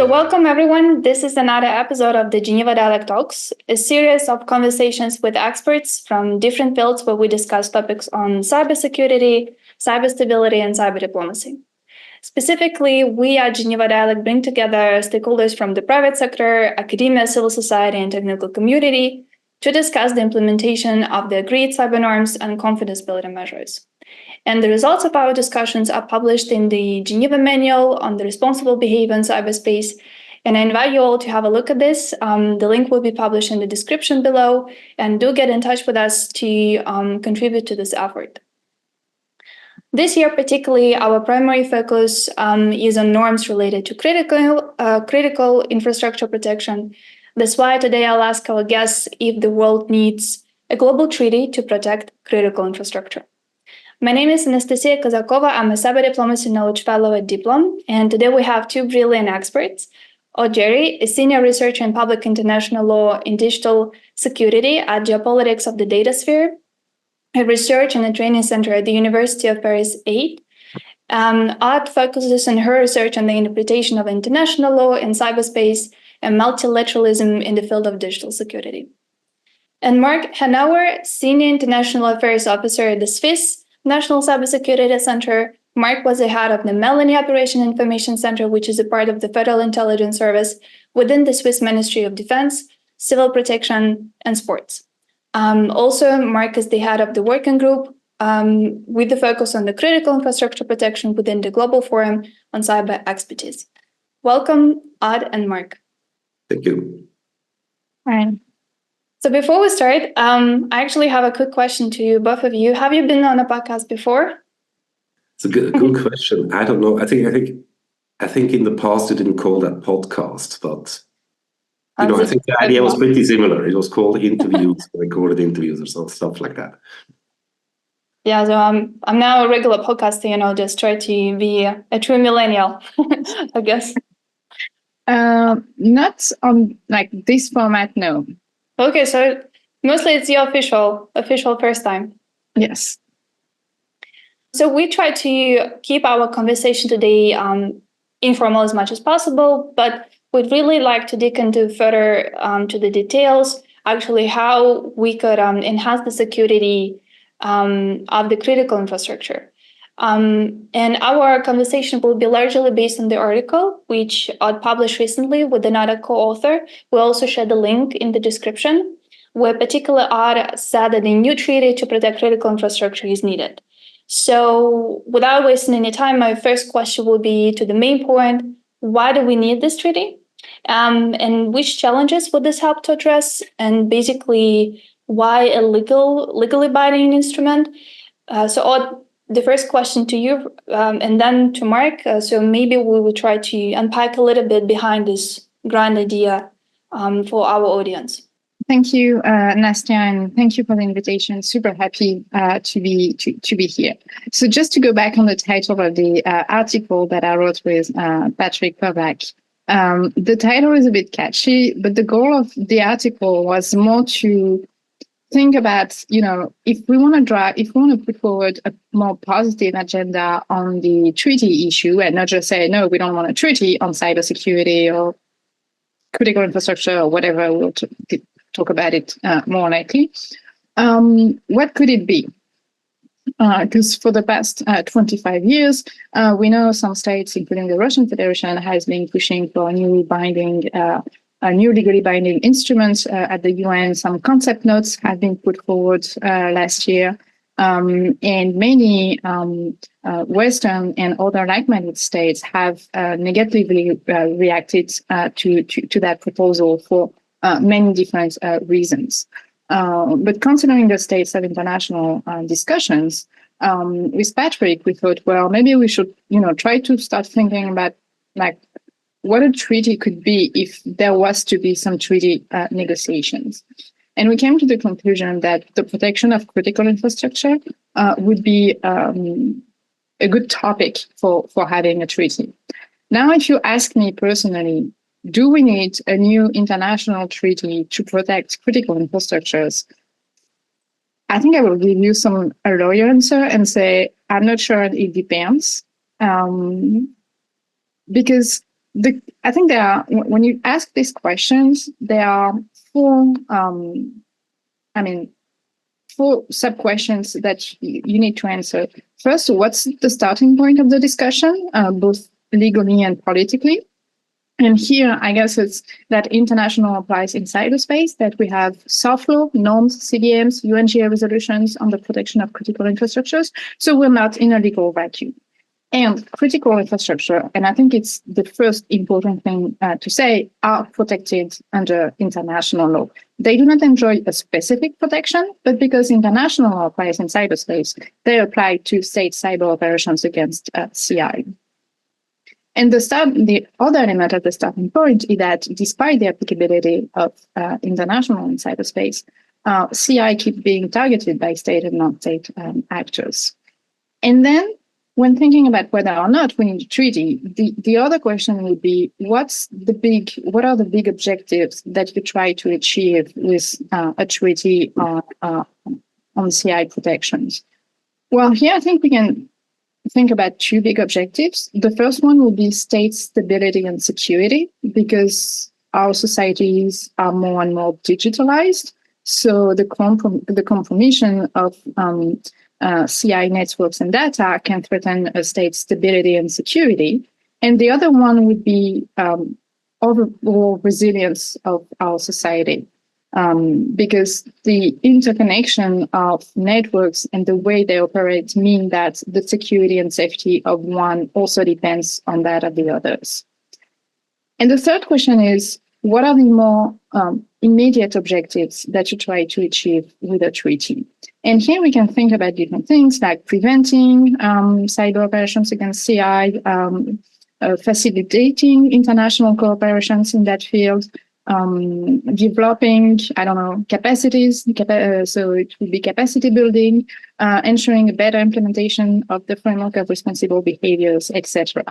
So welcome everyone. This is another episode of the Geneva Dialogue Talks, a series of conversations with experts from different fields where we discuss topics on cybersecurity, cyber stability, and cyber diplomacy. Specifically, we at Geneva Dialogue bring together stakeholders from the private sector, academia, civil society, and technical community to discuss the implementation of the agreed cyber norms and confidence building measures. And the results of our discussions are published in the Geneva Manual on the Responsible Behavior in Cyberspace. And I invite you all to have a look at this. The link will be published in the description below. And do get in touch with us to contribute to this effort. This year, particularly, our primary focus is on norms related to critical infrastructure protection. That's why today I'll ask our guests if the world needs a global treaty to protect critical infrastructure. My name is Anastasia Kazakova. I'm a Cyber Diplomacy Knowledge Fellow at Diplo, and today we have two brilliant experts. Jerry, a Senior Researcher in Public International Law in Digital Security at Geopolitics of the Data Sphere, a research and a training center at the University of Paris 8. Art focuses on her research on the interpretation of international law in cyberspace and multilateralism in the field of digital security. And Mark Hanauer, Senior International Affairs Officer at the Swiss National Cybersecurity Center. Mark was the head of the Melanie Operation Information Center, which is a part of the Federal Intelligence Service within the Swiss Ministry of Defense, Civil Protection, and Sports. Also, Mark is the head of the working group with the focus on the critical infrastructure protection within the Global Forum on Cyber Expertise. Welcome, Odd and Mark. Thank you. All right. So before we start, I actually have a quick question to you, both of you. Have you been on a podcast before? It's a good question. I don't know. I think in the past you didn't call that podcast, but I think the idea was pretty similar. It was called interviews, recorded interviews, or stuff like that. Yeah, so I'm now a regular podcaster. Just try to be a true millennial, I guess. Not on like this format, no. Okay, so mostly it's your official first time. Yes. So we try to keep our conversation today informal as much as possible, but we'd really like to dig into further to the details, actually how we could enhance the security of the critical infrastructure. And our conversation will be largely based on the article, which I published recently with another co-author. We'll also share the link in the description, where particular Art said that a new treaty to protect critical infrastructure is needed. So without wasting any time, my first question will be to the main point: why do we need this treaty? And which challenges would this help to address? And basically, why a legally binding instrument? So Odd, the first question to you, and then to Mark. So maybe we will try to unpack a little bit behind this grand idea for our audience. Thank you, Nastia, and thank you for the invitation. Super happy to be here. So just to go back on the title of the article that I wrote with Patrick Pavak, the title is a bit catchy, but the goal of the article was more to think about, if we want to put forward a more positive agenda on the treaty issue and not just say, no, we don't want a treaty on cybersecurity or critical infrastructure or whatever, we'll talk about it more likely. What could it be? Because for the past 25 years, we know some states, including the Russian Federation, has been pushing for new legally binding instruments at the UN. Some concept notes have been put forward last year, and many Western and other like-minded states have negatively reacted to that proposal for many different reasons. But considering the states of international discussions, with Patrick, we thought, well, maybe we should, try to start thinking about what a treaty could be if there was to be some treaty negotiations. And we came to the conclusion that the protection of critical infrastructure would be a good topic for having a treaty. Now, if you ask me personally, do we need a new international treaty to protect critical infrastructures? I think I will give you a lawyer answer and say, I'm not sure, it depends. Because I think there are, when you ask these questions, there are four sub-questions that you need to answer. First, what's the starting point of the discussion, both legally and politically? And here, I guess it's that international applies in cyberspace, that we have soft law, norms, CDMs, UNGA resolutions on the protection of critical infrastructures. So we're not in a legal vacuum. And critical infrastructure, and I think it's the first important thing to say, are protected under international law. They do not enjoy a specific protection, but because international law applies in cyberspace, they apply to state cyber operations against CI. And the other element of the starting point is that despite the applicability of international in cyberspace, CI keep being targeted by state and non-state actors. And then when thinking about whether or not we need a treaty, the other question would be, what are the big objectives that you try to achieve with a treaty on CI protections? Well, here I think we can think about two big objectives. The first one will be state stability and security, because our societies are more and more digitalized. So the compromission of CI networks and data can threaten a state's stability and security. And the other one would be overall resilience of our society, because the interconnection of networks and the way they operate mean that the security and safety of one also depends on that of the others. And the third question is, what are the more immediate objectives that you try to achieve with a treaty? And here we can think about different things like preventing cyber operations against CI, facilitating international cooperations in that field, developing, capacities, so it will be capacity building, ensuring a better implementation of the framework of responsible behaviors, etc.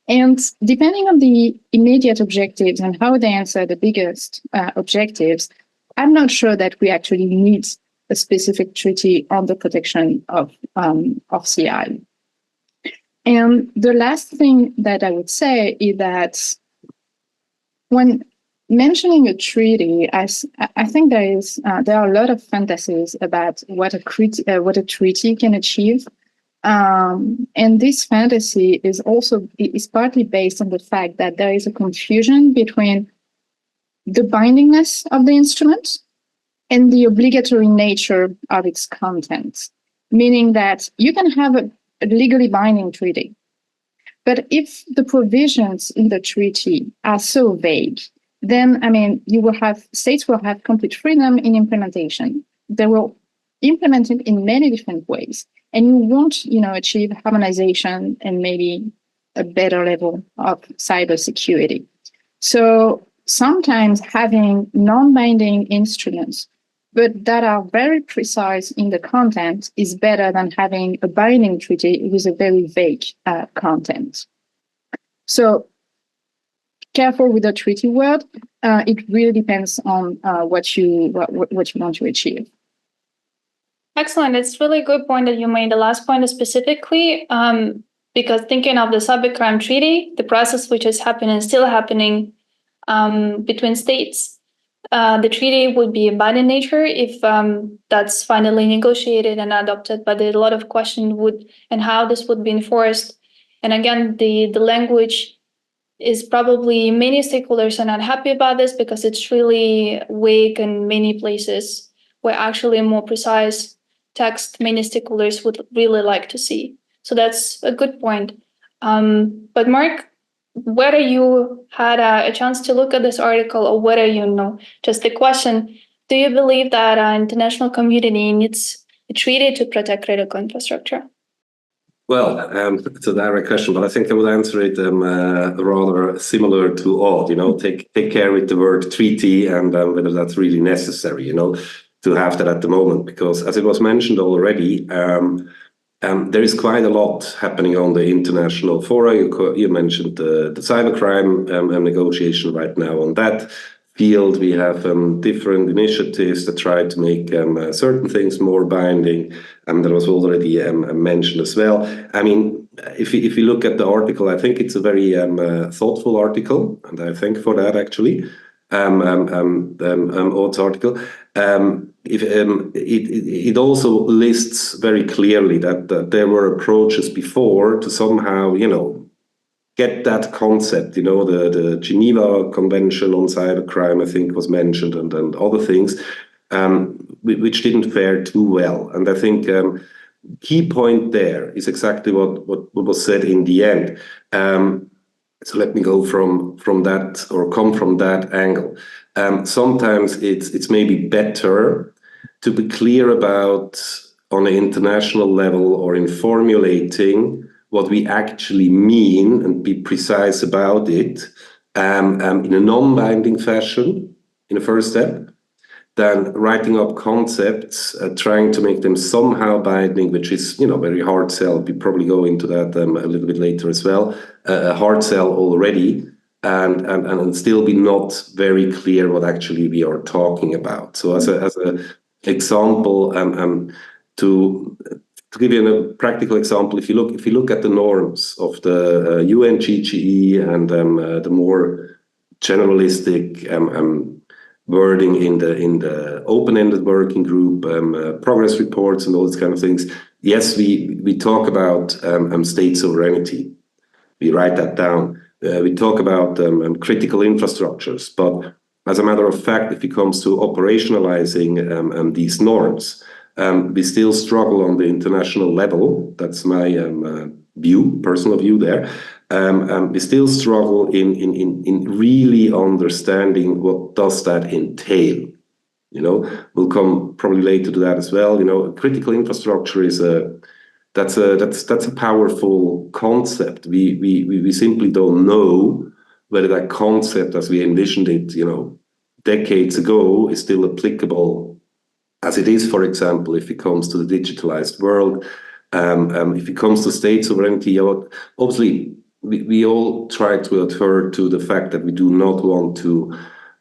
And depending on the immediate objectives and how they answer the biggest objectives, I'm not sure that we actually need a specific treaty on the protection of CI. And the last thing that I would say is that when mentioning a treaty, I think there are a lot of fantasies about what a treaty can achieve. And this fantasy is partly based on the fact that there is a confusion between the bindingness of the instrument and the obligatory nature of its content, meaning that you can have a legally binding treaty, but if the provisions in the treaty are so vague, then states will have complete freedom in implementation. They will implement it in many different ways, and you won't, achieve harmonization and maybe a better level of cybersecurity. So sometimes having non-binding instruments, but that are very precise in the content, is better than having a binding treaty with a very vague content. So careful with the treaty word. It really depends on what you want to achieve. Excellent. It's really good point that you made. The last point specifically, because thinking of the cybercrime treaty, the process which is happening, still happening between states, the treaty would be binding nature if that's finally negotiated and adopted. But there's a lot of question and how this would be enforced. And again, the language is probably many stakeholders are not happy about this because it's really vague in many places, where actually more precise text many stakeholders would really like to see. So that's a good point. But Mark, whether you had a chance to look at this article or whether just the question, do you believe that international community needs a treaty to protect critical infrastructure? Well, it's a direct question, but I think I would answer it rather similar to Odd. Take care with the word treaty and whether that's really necessary, to have that at the moment, because as it was mentioned already, there is quite a lot happening on the international fora. You mentioned the cybercrime negotiation right now. On that field, we have different initiatives that try to make certain things more binding. that was already mentioned as well. I mean, if you look at the article, I think it's a very thoughtful article, and I thank for that actually. Odd's article. It also lists very clearly that there were approaches before to somehow, get that concept, the Geneva Convention on Cybercrime, I think, was mentioned, and other things, which didn't fare too well. And I think key point there is exactly what was said in the end. So let me go from that, or come from that angle. Sometimes it's maybe better to be clear about, on an international level, or in formulating what we actually mean and be precise about it in a non-binding fashion in the first step, than writing up concepts, trying to make them somehow binding, which is, very hard sell. We probably go into that a little bit later as well. A hard sell already, and still be not very clear what actually we are talking about. So as a example, to give you a practical example, if you look at the norms of the UNGGE and the more generalistic wording in the open-ended working group, progress reports and all these kind of things, yes, we talk about state sovereignty. We write that down. We talk about critical infrastructures, but as a matter of fact, if it comes to operationalizing these norms, we still struggle on the international level. That's my personal view there. We still struggle in really understanding what does that entail. We'll come probably later to that as well. Critical infrastructure is that's a powerful concept. We simply don't know whether that concept, as we envisioned it, decades ago, is still applicable as it is, for example, if it comes to the digitalized world. If it comes to state sovereignty, obviously, we all try to adhere to the fact that we do not want to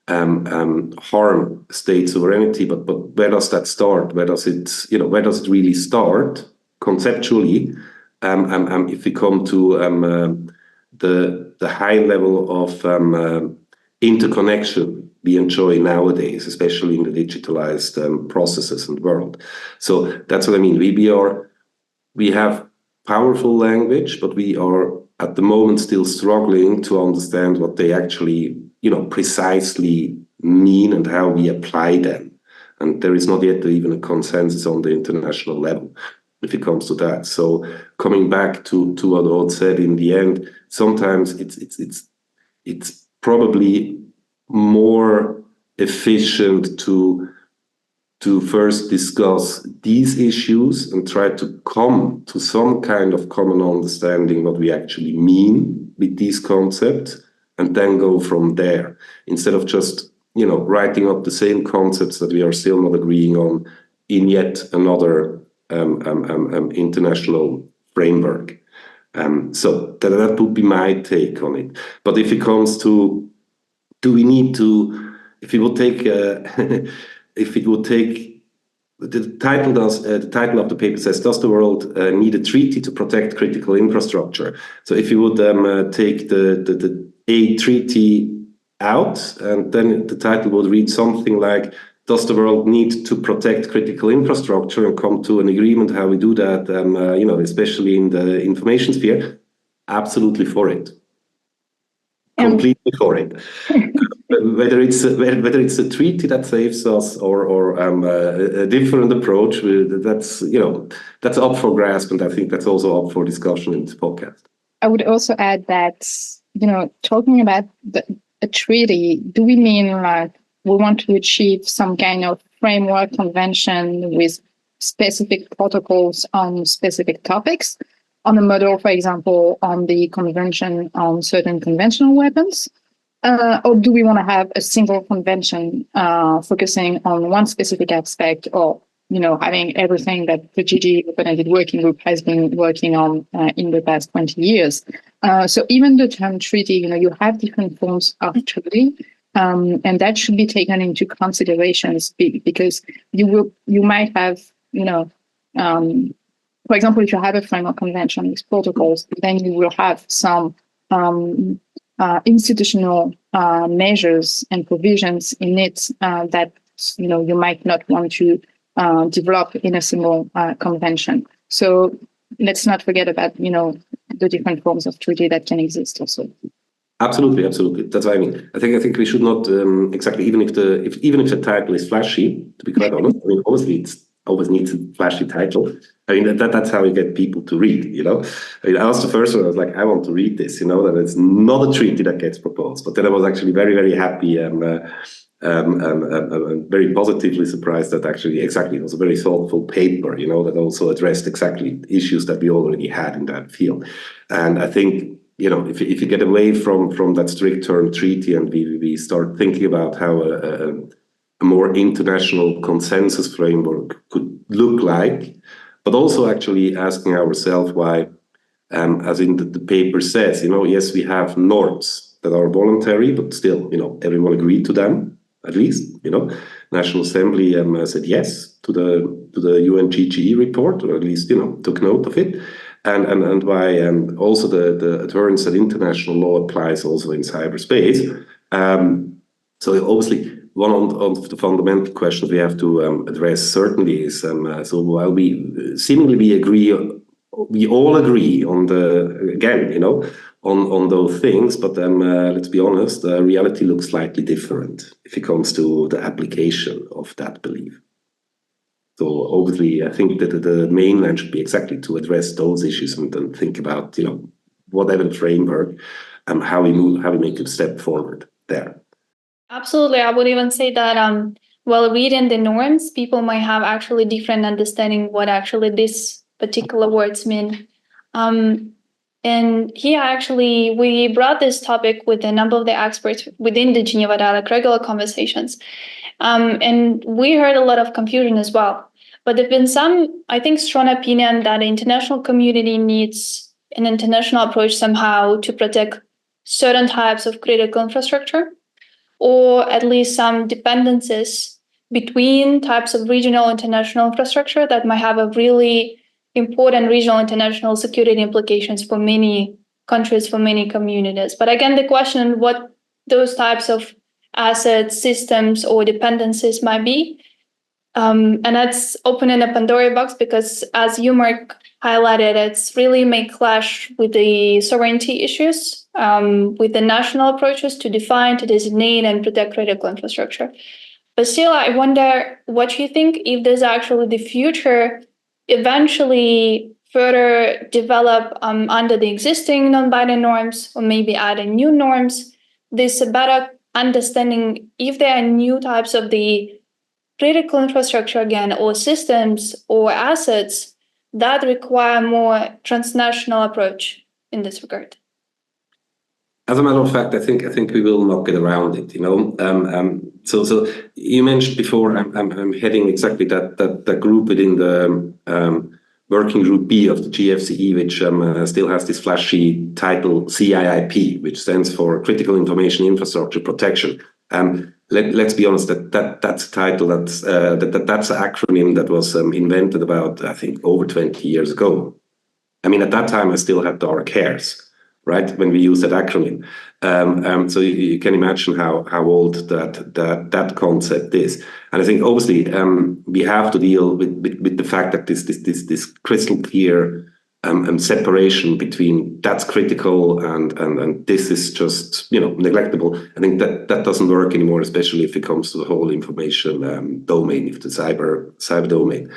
harm state sovereignty, but where does that start? Where does it really start conceptually? If we come to the high level of interconnection we enjoy nowadays, especially in the digitalized processes and world. So that's what I mean. We have powerful language, but we are at the moment still struggling to understand what they actually, precisely mean and how we apply them. And there is not yet even a consensus on the international level if it comes to that. So coming back to what Odd said in the end, sometimes it's probably more efficient to first discuss these issues and try to come to some kind of common understanding what we actually mean with these concepts, and then go from there, instead of just writing up the same concepts that we are still not agreeing on in yet another international framework. So that would be my take on it. But if it comes to, do we need to, if it would take the title of the paper says, does the world need a treaty to protect critical infrastructure? So if you would take the a treaty out, and then the title would read something like, does the world need to protect critical infrastructure, and come to an agreement how we do that, especially in the information sphere? Absolutely for it. Completely for it. Whether it's a treaty that saves us, or a different approach, that's up for grasp, and I think that's also up for discussion in this podcast. I would also add that, talking about a treaty, do we mean like we want to achieve some kind of framework convention with specific protocols on specific topics, on a model, for example, on the convention on certain conventional weapons? Or do we want to have a single convention focusing on one specific aspect, or having everything that the GG Open-Ended Working Group has been working on in the past 20 years? So even the term treaty, you have different forms of treaty, and that should be taken into considerations, because you might have, for example, if you have a framework convention with protocols, then you will have some institutional measures and provisions in it that you might not want to develop in a single convention. So let's not forget about the different forms of treaty that can exist also. Absolutely. That's what I mean. I think we should not exactly, even if the title is flashy. To be quite honest, I mean, obviously it always needs a flashy title. I mean, that's how you get people to read. I mean, I was the first one. I was like, I want to read this. That it's not a treaty that gets proposed. But then I was actually very, very happy and very positively surprised that actually exactly it was a very thoughtful paper. That also addressed exactly issues that we already had in that field. And I think, if you get away from that strict term treaty and we start thinking about how a more international consensus framework could look like, but also actually asking ourselves why, as in the paper says, yes, we have norms that are voluntary, but still, everyone agreed to them, at least, National Assembly said yes to the UNGGE report, or at least, took note of it. And why also the adherence that international law applies also in cyberspace. So obviously, one of the fundamental questions we have to address certainly is, so while we all agree on on those things, but let's be honest, reality looks slightly different if it comes to the application of that belief. So obviously, I think that the mainland should be exactly to address those issues and then think about, whatever the framework, how we make a step forward there. Absolutely. I would even say that while reading the norms, people might have actually different understanding what actually these particular words mean. And here actually, we brought this topic with a number of the experts within the Geneva Dialogue regular conversations. And we heard a lot of confusion as well. But there's been some, I think, strong opinion that the international community needs an international approach somehow to protect certain types of critical infrastructure, or at least some dependencies between types of regional international infrastructure that might have a really important regional international security implications for many countries, for many communities. But again, the question what those types of assets, systems, or dependencies might be. And that's opening a Pandora box because, as you, Mark, highlighted, it's really may clash with the sovereignty issues, with the national approaches to define, to designate, and protect critical infrastructure. But still, I wonder what you think if there's actually the future eventually further develop under the existing non-binding norms, or maybe adding new norms, this better understanding if there are new types of the critical infrastructure again, or systems or assets that require more transnational approach in this regard. As a matter of fact, I think we will not get around it. So you mentioned before, I'm heading exactly that group within the working group B of the GFCE, which still has this flashy title CIIP, which stands for Critical Information Infrastructure Protection. Let's be honest, that's a title that's an acronym that was invented about, I think, over 20 years ago. I mean, at that time, I still had dark hairs, right, when we used that acronym. So you can imagine how old that concept is. And I think obviously we have to deal with the fact that this crystal clear separation between that's critical and this is just neglectable. I think that doesn't work anymore, especially if it comes to the whole information domain, if the cyber domain,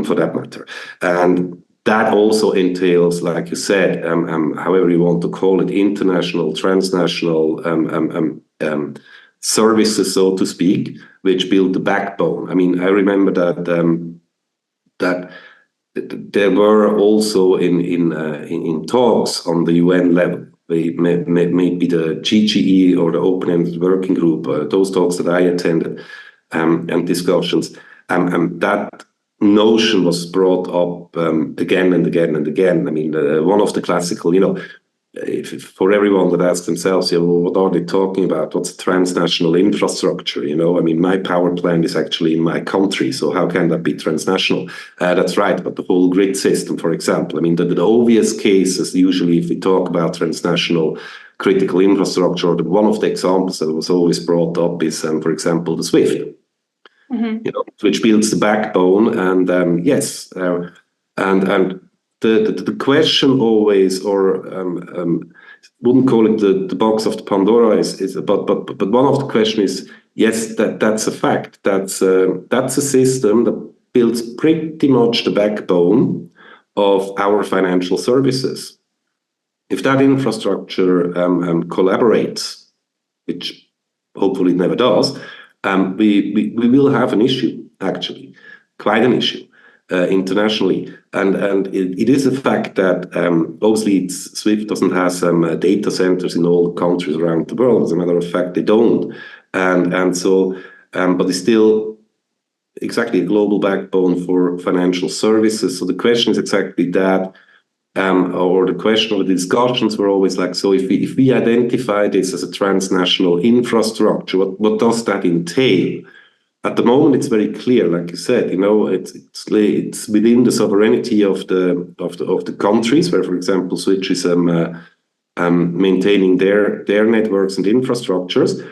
for that matter. And that also entails, like you said, however you want to call it, international, transnational services, so to speak, which build the backbone. I mean, I remember that there were also in talks on the UN level, maybe the GGE or the Open-Ended Working Group, those talks that I attended, and discussions, that notion was brought up again and again and again. I mean, one of the classical, for everyone that asks themselves, well, what are they talking about? What's transnational infrastructure? I mean, my power plant is actually in my country, so how can that be transnational? That's right, but the whole grid system, for example, I mean, the obvious cases, usually if we talk about transnational critical infrastructure, or one of the examples that was always brought up is, for example, the SWIFT, which builds the backbone, and yes, and the question always, or wouldn't call it the box of the Pandora, but one of the question is, yes, that's a fact. That's a system that builds pretty much the backbone of our financial services. If that infrastructure collaborates, which hopefully it never does, we will have an issue, actually, quite an issue. Internationally, and it is a fact that obviously SWIFT doesn't have data centers in all the countries around the world. As a matter of fact, they don't, and so but it's still exactly a global backbone for financial services. So the question is exactly that, or the question of the discussions were always like, so if we identify this as a transnational infrastructure, what does that entail? At the moment, it's very clear, like you said, it's within the sovereignty of the countries, where, for example, Switch is maintaining their networks and infrastructures,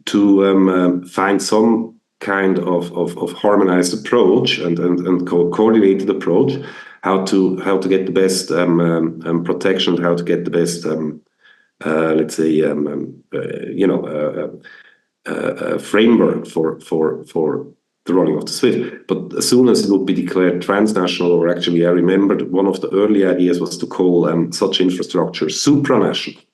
to find some kind of harmonized approach and coordinated approach, how to get the best protection, how to get the best, let's say, framework for the running of the SWIFT. But as soon as it would be declared transnational, or actually I remember one of the early ideas was to call such infrastructure supranational,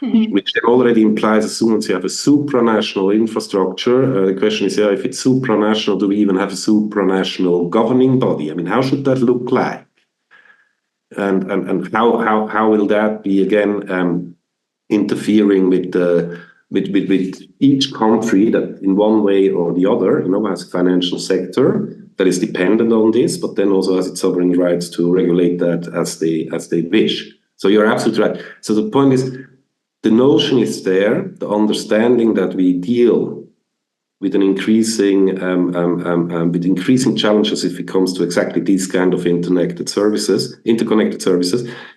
which then already implies as soon as you have a supranational infrastructure, the question is, if it's supranational, do we even have a supranational governing body? I mean, how should that look like? And how will that be, again, interfering with each country that in one way or the other, has a financial sector that is dependent on this, but then also has its sovereign rights to regulate that as they wish. So you're absolutely right. So the point is, the notion is there, the understanding that we deal with an increasing challenges if it comes to exactly these kind of interconnected services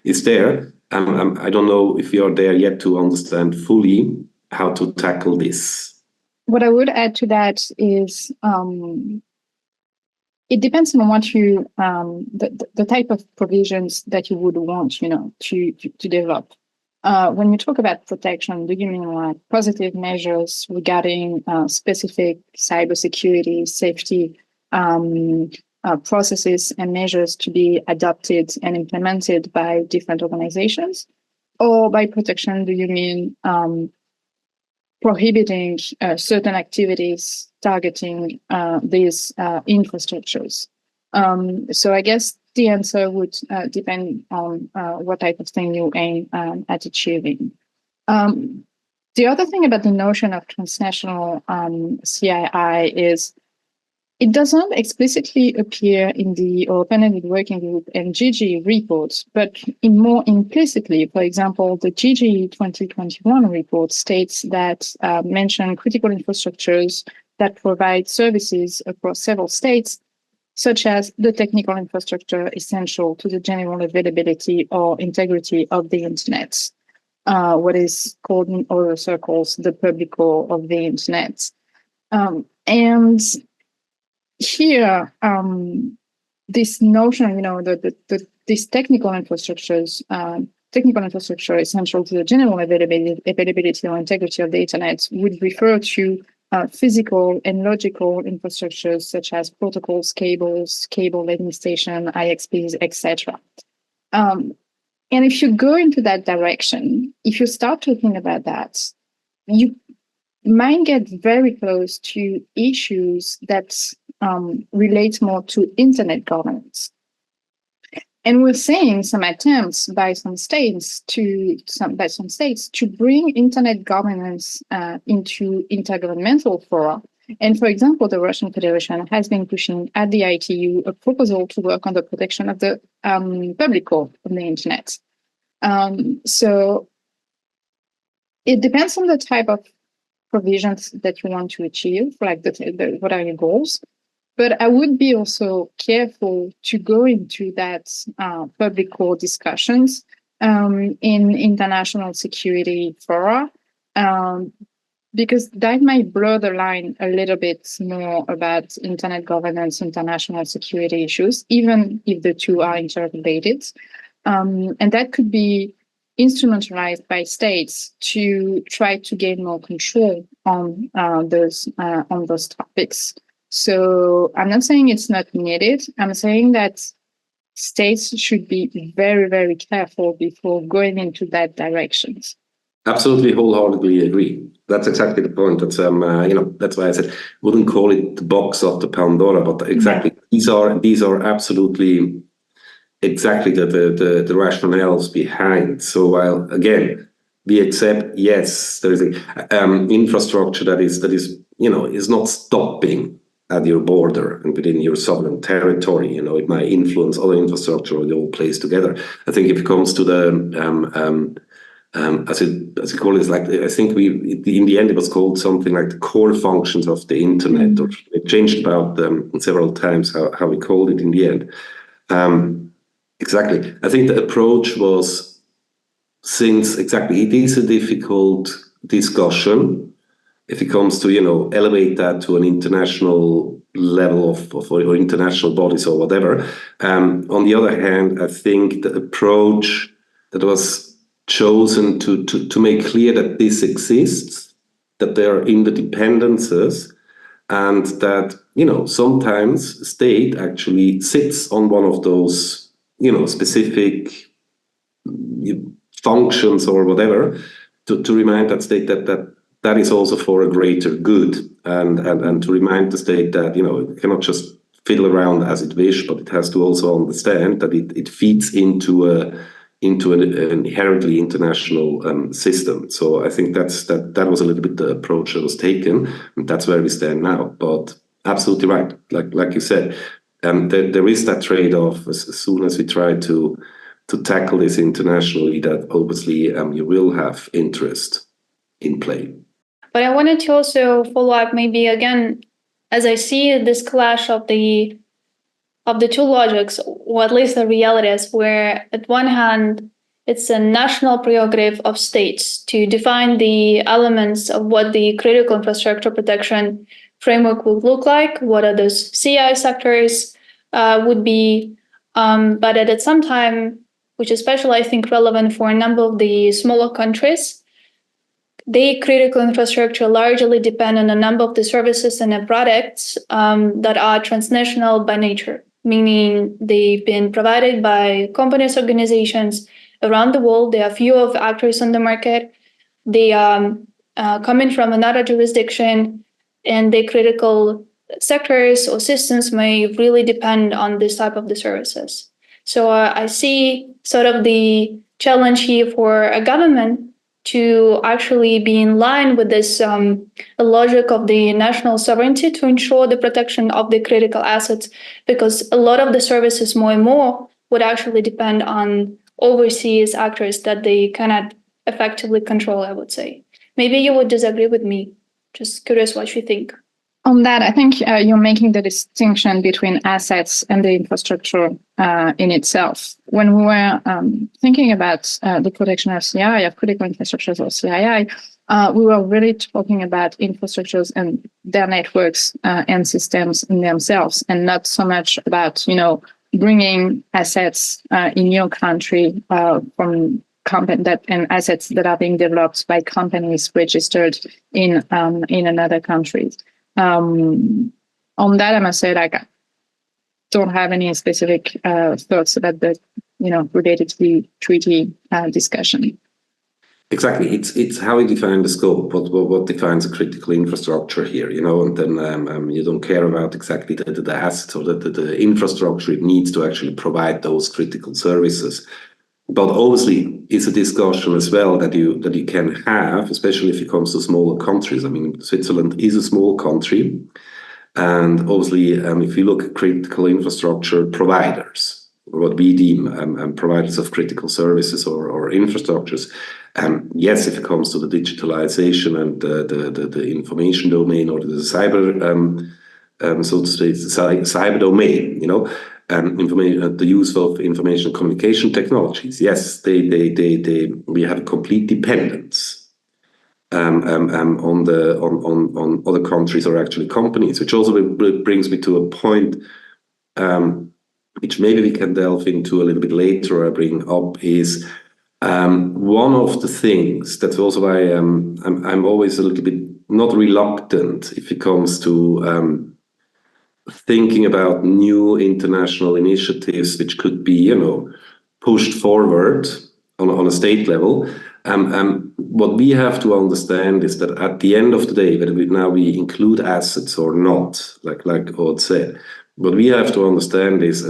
is there. I don't know if we are there yet to understand fully how to tackle this. What I would add to that is it depends on what you the type of provisions that you would want to develop. When you talk about protection, do you mean like positive measures regarding specific cybersecurity, safety processes and measures to be adopted and implemented by different organizations? Or by protection, do you mean prohibiting certain activities targeting these infrastructures? So I guess the answer would depend on what type of thing you aim at achieving. The other thing about the notion of transnational CII is it does not explicitly appear in the Open-Ended Working Group and GG reports, but more implicitly. For example, the GG 2021 report states that mention critical infrastructures that provide services across several states, such as the technical infrastructure essential to the general availability or integrity of the Internet, what is called in other circles the public core of the Internet. And here, this notion, these technical infrastructure essential to the general availability or integrity of the Internet would refer to physical and logical infrastructures such as protocols, cables, cable landing station, IXPs, etc. And if you go into that direction, if you start talking about that, you might get very close to issues that relate more to internet governance. And we're seeing some attempts by some states to bring internet governance into intergovernmental fora. And for example, the Russian Federation has been pushing at the ITU a proposal to work on the protection of the public core of the Internet. So it depends on the type of provisions that you want to achieve, like what are your goals. But I would be also careful to go into that public core discussions in international security fora, because that might blur the line a little bit more about internet governance, international security issues, even if the two are interrelated. And that could be instrumentalized by states to try to gain more control on those topics. So I'm not saying it's not needed. I'm saying that states should be very, very careful before going into that direction. Absolutely, wholeheartedly agree. That's exactly the point. That's that's why I said wouldn't call it the box of the Pandora, but exactly these are absolutely exactly the rationales behind. So while again we accept, yes, there is a infrastructure that is is not stopping at your border and within your sovereign territory. It might influence other infrastructure or the whole place together. I think if it comes to the as you call it, like I think in the end it was called something like the core functions of the internet, or it changed about several times how we called it in the end. Exactly. I think the approach was, since exactly it is a difficult discussion, if it comes to, elevate that to an international level or international bodies or whatever. On the other hand, I think the approach that was chosen to make clear that this exists, that there are interdependencies, and that, sometimes state actually sits on one of those, specific functions or whatever, to remind that state that is also for a greater good, and to remind the state that, it cannot just fiddle around as it wish, but it has to also understand that it feeds into an inherently international system. So I think that was a little bit the approach that was taken, and that's where we stand now. But absolutely right, like you said, there is that trade-off as soon as we try to tackle this internationally, that obviously you will have interest in play. But I wanted to also follow up, maybe again, as I see this clash of the two logics, or at least the reality is, where at one hand it's a national prerogative of states to define the elements of what the critical infrastructure protection framework would look like, what are those CI sectors would be, but at some time, which is especially I think relevant for a number of the smaller countries, the critical infrastructure largely depend on a number of the services and the products that are transnational by nature, meaning they've been provided by companies, organizations around the world. There are few of actors on the market. They are coming from another jurisdiction, and the critical sectors or systems may really depend on this type of the services. So I see sort of the challenge here for a government to actually be in line with this logic of the national sovereignty to ensure the protection of the critical assets, because a lot of the services more and more would actually depend on overseas actors that they cannot effectively control, I would say. Maybe you would disagree with me. Just curious what you think. On that, I think you're making the distinction between assets and the infrastructure in itself. When we were thinking about the protection of CII, of critical infrastructures or CII, we were really talking about infrastructures and their networks and systems in themselves, and not so much about, bringing assets in your country from and assets that are being developed by companies registered in another country. On that, I must say, I don't have any specific thoughts about the, related to the treaty discussion. Exactly, it's how we define the scope. What defines a critical infrastructure here, and then you don't care about exactly the assets or the infrastructure it needs to actually provide those critical services. But obviously, it's a discussion as well that you can have, especially if it comes to smaller countries. I mean, Switzerland is a small country, and obviously, if you look at critical infrastructure providers, what we deem providers of critical services or infrastructures. Yes, if it comes to the digitalization and the information domain or the cyber, so to say, cyber domain, the use of information communication technologies. Yes, we have a complete dependence on other countries or actually companies, which also brings me to a point which maybe we can delve into a little bit later. I bring up is one of the things that's also why I'm always a little bit not reluctant if it comes to thinking about new international initiatives which could be pushed forward on a state level. What we have to understand is that at the end of the day, whether we include assets or not, like Odd said, what we have to understand is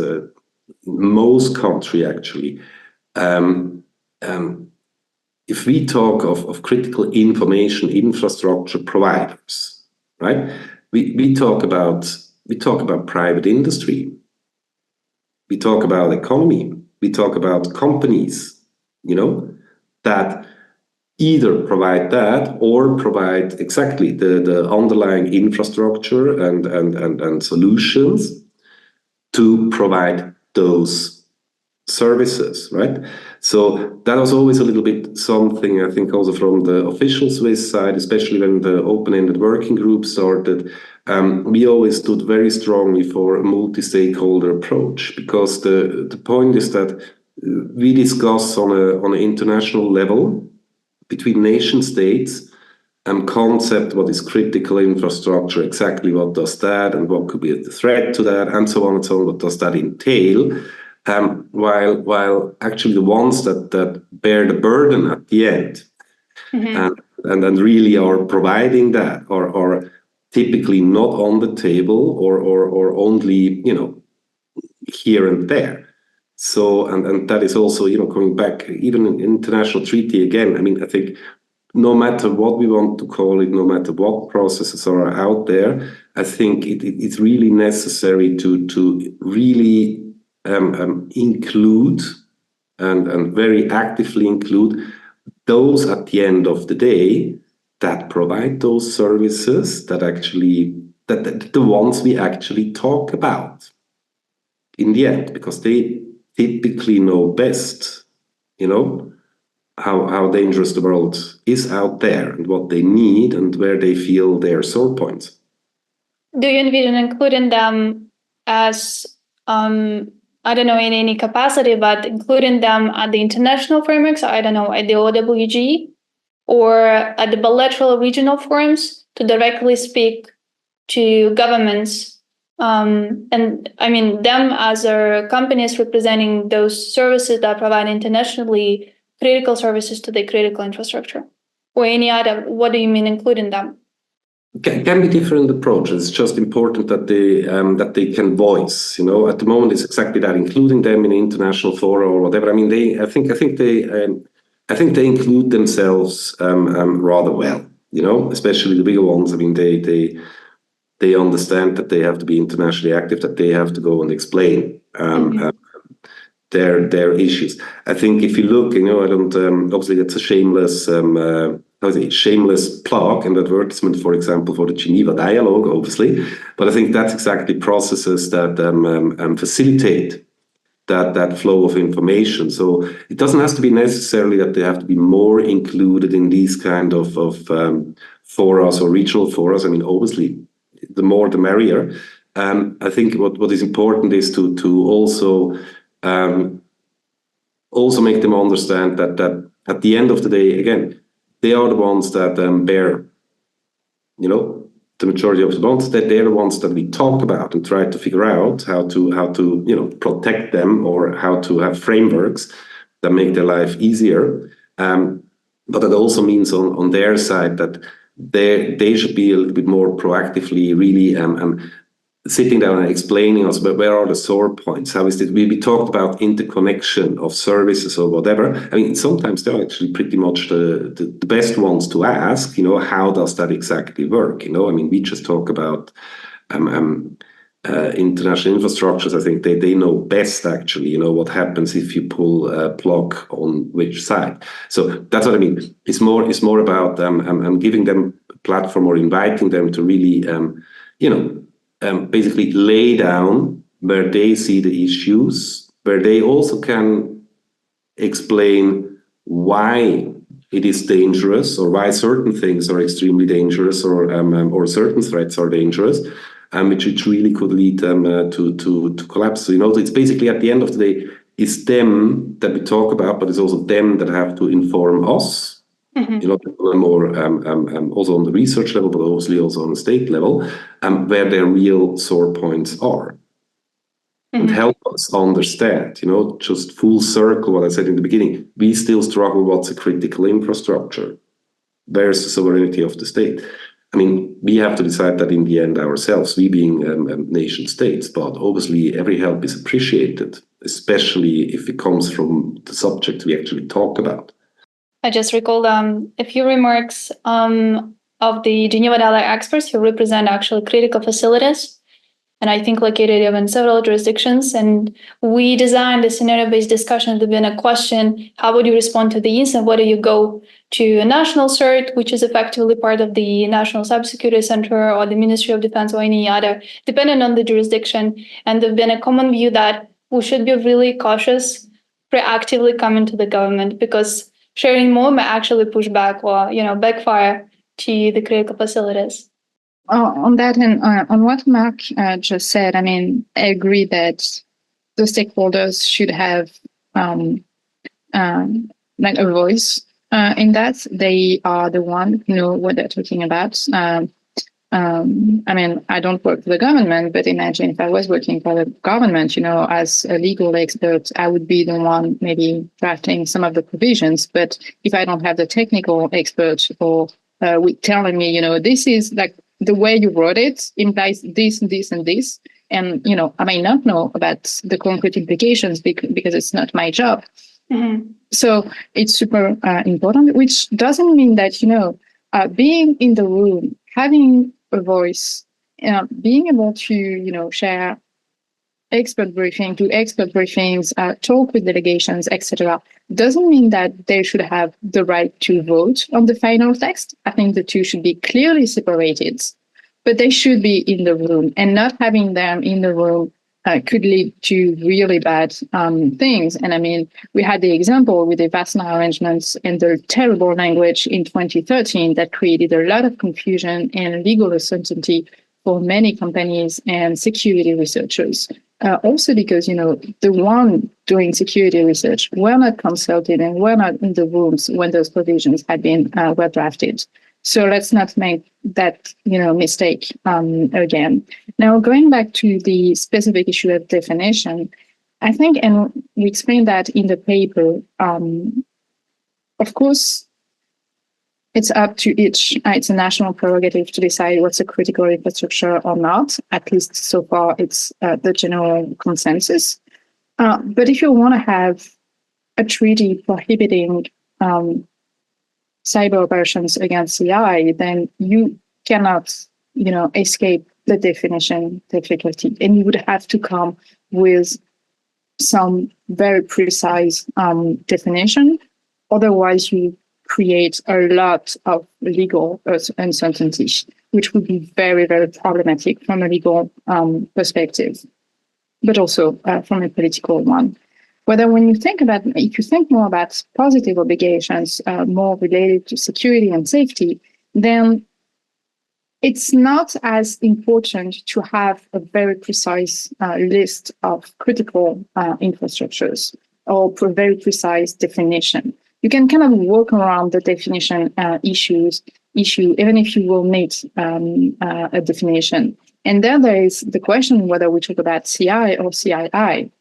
most country actually, if we talk of critical information infrastructure providers, right? We talk about private industry, we talk about economy, we talk about companies, that either provide that or provide exactly the underlying infrastructure and solutions to provide those services, right? So that was always a little bit something, I think, also from the official Swiss side, especially when the open-ended working group started. We always stood very strongly for a multi-stakeholder approach, because the point is that we discuss on an international level between nation states concept, what is critical infrastructure, exactly what does that, and what could be a threat to that, and so on and so on. What does that entail? While actually the ones that bear the burden at the end, and really are providing that are typically not on the table or only here and there. So and that is also coming back even in international treaty again. I mean, I think no matter what we want to call it, no matter what processes are out there, I think it's really necessary to really include and very actively include those at the end of the day that provide those services that the ones we actually talk about in the end, because they typically know best, how dangerous the world is out there and what they need and where they feel their sore points. Do you envision including them as, I don't know, in any capacity, but including them at the international frameworks, I don't know, at the OWG or at the bilateral regional forums to directly speak to governments? And I mean, them as our companies representing those services that provide internationally critical services to the critical infrastructure, or any other. What do you mean including them? Can be different approaches. It's just important that they can voice. At the moment, it's exactly that, including them in international fora or whatever. I mean, I think they include themselves rather well. Especially the bigger ones. I mean, they understand that they have to be internationally active, that they have to go and explain their issues. I think if you look, I don't obviously that's a shameless plug and advertisement, for example, for the Geneva Dialogue, obviously. But I think that's exactly processes that facilitate that flow of information. So it doesn't have to be necessarily that they have to be more included in these kind of forums or regional forums. I mean, obviously, the more the merrier. I think what is important is to also make them understand that at the end of the day, again, they are the ones that bear, the majority of the ones, that they're the ones that we talk about and try to figure out how to protect them, or how to have frameworks that make their life easier. But that also means on their side that they should be a little bit more proactively really sitting down and explaining us where are the sore points, how is it. We talked about interconnection of services or whatever. I mean, sometimes they're actually pretty much the best ones to ask, how does that exactly work? I mean, we just talk about international infrastructures. I think they know best, actually, what happens if you pull a plug on which side. So that's what I mean. It's more about giving them a platform or inviting them to really, basically lay down where they see the issues, where they also can explain why it is dangerous, or why certain things are extremely dangerous, or certain threats are dangerous, which really could lead them to collapse. So, it's basically, at the end of the day, it's them that we talk about, but it's also them that have to inform us. More also on the research level, but obviously also on the state level, where their real sore points are. And help us understand, just full circle what I said in the beginning. We still struggle what's a critical infrastructure. Where's the sovereignty of the state? I mean, we have to decide that in the end ourselves, we being nation states, but obviously every help is appreciated, especially if it comes from the subject we actually talk about. I just recalled a few remarks of the Geneva Dialogue experts who represent actually critical facilities, and I think located in several jurisdictions. And we designed a scenario-based discussion to be in a question: how would you respond to the incident? Whether you go to a national CERT, which is effectively part of the National Cybersecurity Center, or the Ministry of Defense, or any other, depending on the jurisdiction. And there's been a common view that we should be really cautious, proactively coming to the government, because sharing more may actually push back or backfire to the critical facilities. On that, and on what Mark just said, I mean, I agree that the stakeholders should have like a voice in that. They are the one who know what they're talking about. I mean, I don't work for the government, but imagine if I was working for the government, as a legal expert, I would be the one maybe drafting some of the provisions. But if I don't have the technical expert or telling me, this is like, the way you wrote it implies this, this, and this. And, I may not know about the concrete implications because it's not my job. So it's super important, which doesn't mean that, being in the room, having a voice, being able to, share expert briefing, do expert briefings, talk with delegations, etc., doesn't mean that they should have the right to vote on the final text. I think the two should be clearly separated, but they should be in the room, and not having them in the room could lead to really bad things. And I mean, we had the example with the Vassana arrangements and the terrible language in 2013 that created a lot of confusion and legal uncertainty for many companies and security researchers. Also because, the one doing security research were not consulted and were not in the rooms when those provisions had been were drafted. So let's not make that, mistake again. Now, going back to the specific issue of definition, I think, and we explained that in the paper, of course, it's up to each. It's a national prerogative to decide what's a critical infrastructure or not. At least so far, it's the general consensus. But if you want to have a treaty prohibiting cyber operations against CI, then you cannot, escape the definition difficulty, and you would have to come with some very precise definition. Otherwise, you create a lot of legal uncertainty, which would be very, very problematic from a legal perspective, but also from a political one. Whether when you think about, if you think more about positive obligations, more related to security and safety, then it's not as important to have a very precise list of critical infrastructures or a very precise definition. You can kind of work around the definition issue, even if you will meet a definition. And then there is the question whether we talk about CI or CII,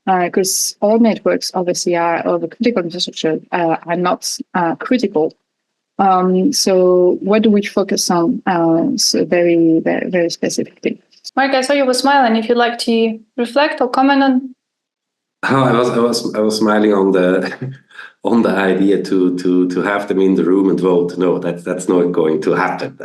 because all networks of the CI or the critical infrastructure are not critical. So what do we focus on? So very, very, very specifically. Mark, I saw you were smiling. If you'd like to reflect or comment on. Oh, I was smiling on the idea to have them in the room and vote. No, that's not going to happen.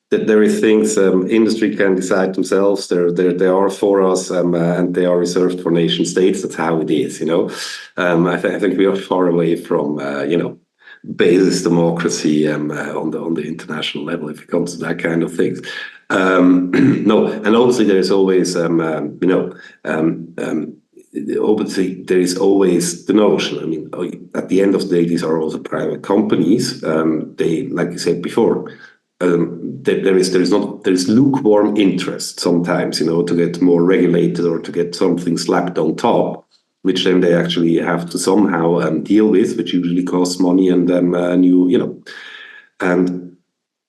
But, that there is things industry can decide themselves. They are for us, and they are reserved for nation states. That's how it is, I think we are far away from, basis democracy on the international level if it comes to that kind of things. No, and obviously there is always, obviously there is always the notion. I mean, at the end of the day, these are also private companies. They, like you said before, there is lukewarm interest sometimes, to get more regulated or to get something slapped on top, which then they actually have to somehow deal with, which usually costs money and and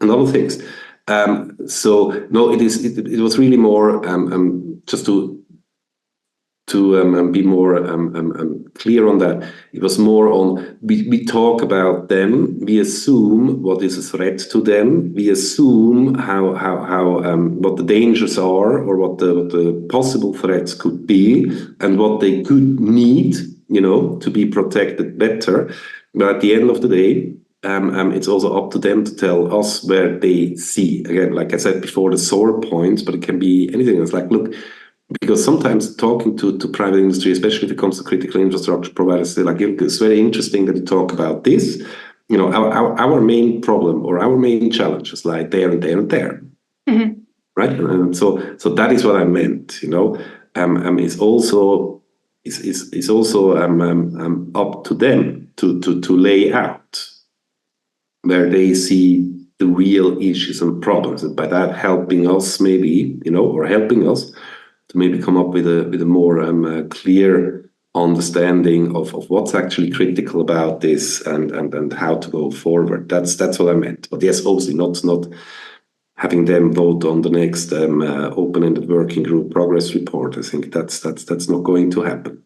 other things. So no, it was really more just to be more clear on that. It was more on we talk about them, we assume what is a threat to them, we assume how what the dangers are or what the possible threats could be and what they could need, to be protected better. But at the end of the day, it's also up to them to tell us where they see, again, like I said before, the sore points, but it can be anything else. Like, look, because sometimes talking to private industry, especially if it comes to critical infrastructure providers, they're like, it's very interesting that you talk about this. Our main problem or our main challenges lie there and there and there. Mm-hmm. Right? And so that is what I meant, It's also up to them to lay out where they see the real issues and problems, and by that helping us maybe, or helping us to maybe come up with a more clear understanding of what's actually critical about this and how to go forward. That's what I meant. But yes, obviously not having them vote on the next open-ended working group progress report. I think that's not going to happen.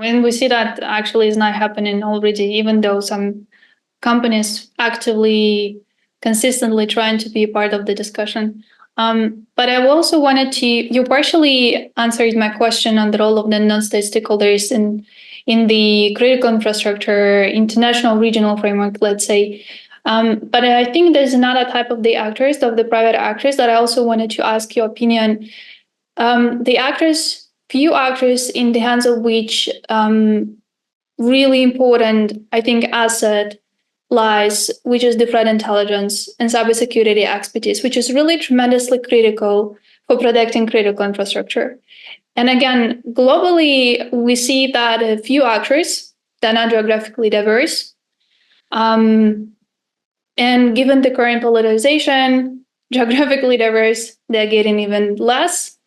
And we see that actually is not happening already, even though some companies actively, consistently trying to be part of the discussion. But I also wanted you partially answered my question on the role of the non-state stakeholders in the critical infrastructure, international regional framework, let's say. But I think there's another type of the actors, of the private actors, that I also wanted to ask your opinion. Few actors in the hands of which really important, I think, asset lies, which is the threat intelligence and cybersecurity expertise, which is really tremendously critical for protecting critical infrastructure. And again, globally, we see that a few actors that are geographically diverse. And given the current polarization, geographically diverse, they're getting even less.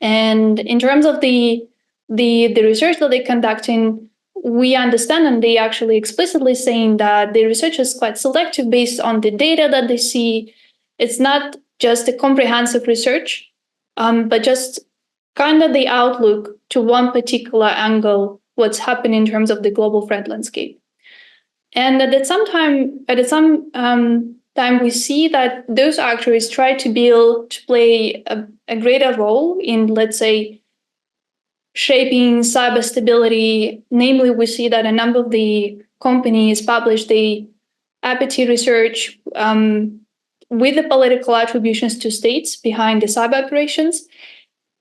And in terms of the research that they're conducting, we understand, and they actually explicitly saying that the research is quite selective based on the data that they see. It's not just a comprehensive research, but just kind of the outlook to one particular angle, what's happening in terms of the global threat landscape. And at some time, we see that those actors try to play a greater role in, let's say, shaping cyber stability. Namely, we see that a number of the companies publish the APT research with the political attributions to states behind the cyber operations,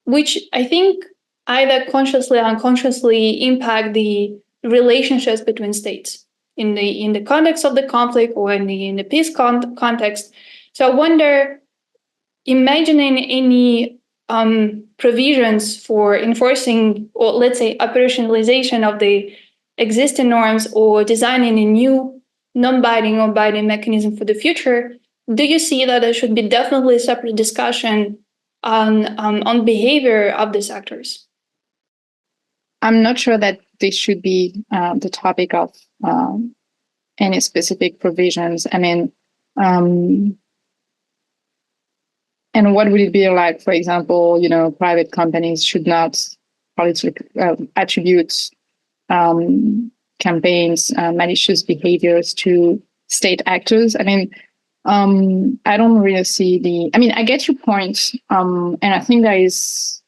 which I think either consciously or unconsciously impact the relationships between states in the context of the conflict or in the peace context. So I wonder, imagining any provisions for enforcing, or let's say operationalization of the existing norms, or designing a new non-binding or binding mechanism for the future, do you see that there should be definitely a separate discussion on behavior of these actors? I'm not sure that this should be the topic of any specific provisions. I mean, and what would it be like, for example, private companies should not attribute campaigns, malicious behaviors to state actors. I mean, I don't really see I get your point. And I think there is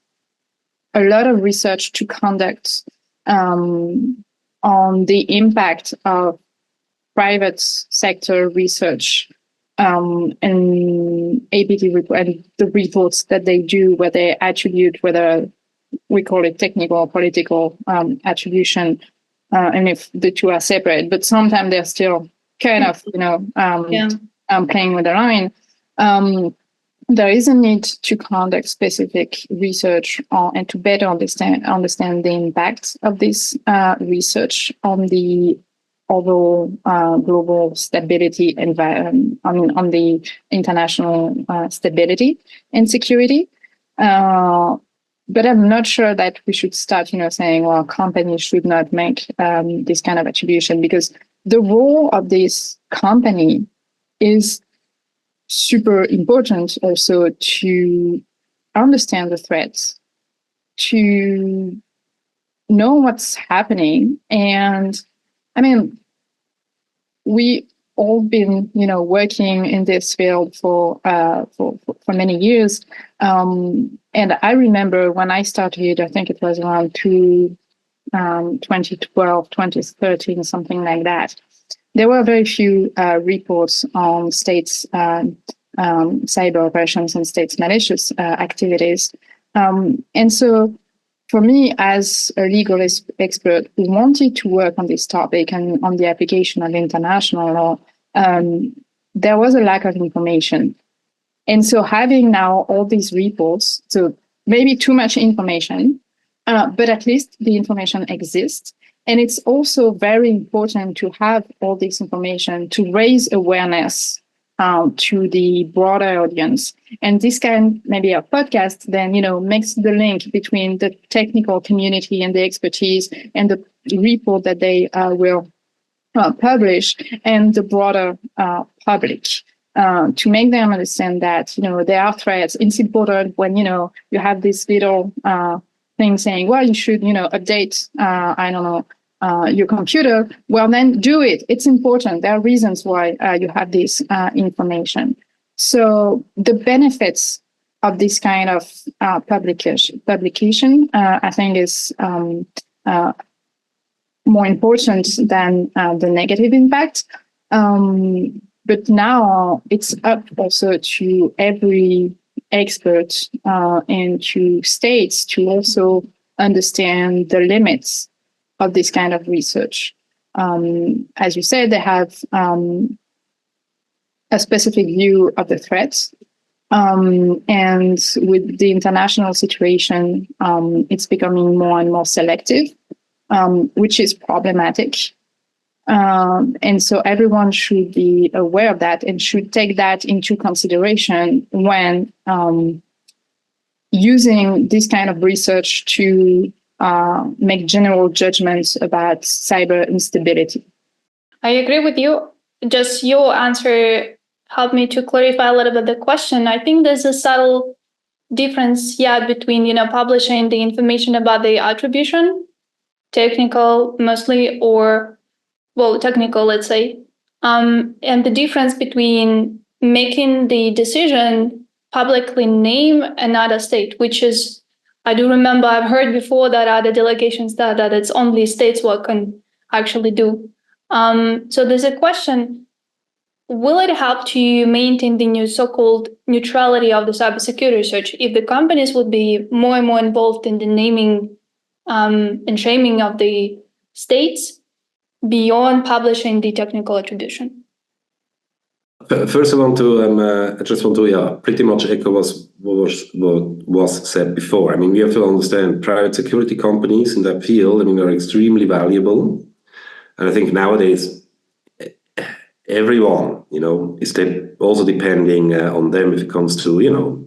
a lot of research to conduct on the impact of private sector research and APT report and the reports that they do, where they attribute whether we call it technical or political attribution, and if the two are separate, but sometimes they're still kind of, playing with the line. There is a need to conduct specific research and to better understand the impact of this research on the overall global stability environment, on the international stability and security. But I'm not sure that we should start, saying, well, companies should not make this kind of attribution, because the role of this company is super important also to understand the threats, to know what's happening. And I mean, we all been, working in this field for many years. And I remember when I started, I think it was around 2012, 2013, something like that. There were very few reports on states' cyber operations and states' malicious activities. And so for me, as a legal expert who wanted to work on this topic and on the application of international law, there was a lack of information. And so having now all these reports, so maybe too much information, but at least the information exists. And it's also very important to have all this information to raise awareness to the broader audience. And this kind, maybe a podcast, then, makes the link between the technical community and the expertise and the report that they will publish and the broader public, to make them understand that, there are threats. It's important when, you have this little thing saying, well, you should, update, your computer. Well, then do it. It's important. There are reasons why you have this information. So the benefits of this kind of publication, I think, is more important than the negative impact. But now it's up also to every expert and to states to also understand the limits of this kind of research. As you said, they have a specific view of the threats. And with the international situation, it's becoming more and more selective, which is problematic. And so everyone should be aware of that and should take that into consideration when using this kind of research to make general judgments about cyber instability. I agree with you. Just your answer helped me to clarify a little bit the question. I think there's a subtle difference, between, publishing the information about the attribution, technical mostly, or, technical, let's say, and the difference between making the decision publicly name another state, which is, I do remember I've heard before that other delegations that it's only states what can actually do. So there's a question, will it help to maintain the new so-called neutrality of the cybersecurity research if the companies would be more and more involved in the naming and shaming of the states beyond publishing the technical attribution? First, I just want to pretty much echo what was said before. I mean, we have to understand private security companies in that field. I mean, are extremely valuable, and I think nowadays everyone, is also depending on them if it comes to,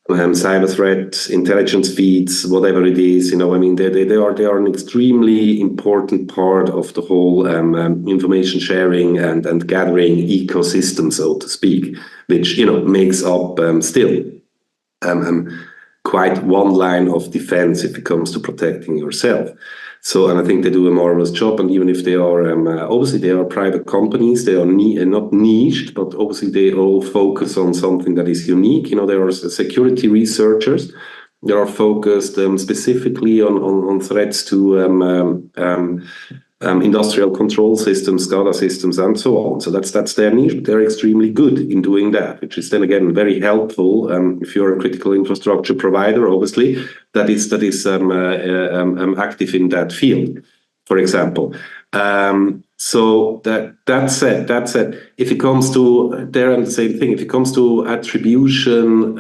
cyber threats, intelligence feeds, whatever it is. They are an extremely important part of the whole information sharing and gathering ecosystem, so to speak, which makes up still quite one line of defense if it comes to protecting yourself. So, and I think they do a marvelous job. And even if they are, obviously they are private companies, they are not niched, but obviously they all focus on something that is unique. There are security researchers that are focused specifically on threats to industrial control systems, SCADA systems, and so on. So that's their niche. They're extremely good in doing that, which is then again very helpful if you're a critical infrastructure provider, obviously, that is active in that field, for example. So that said, if it comes to there and the same thing, if it comes to attribution,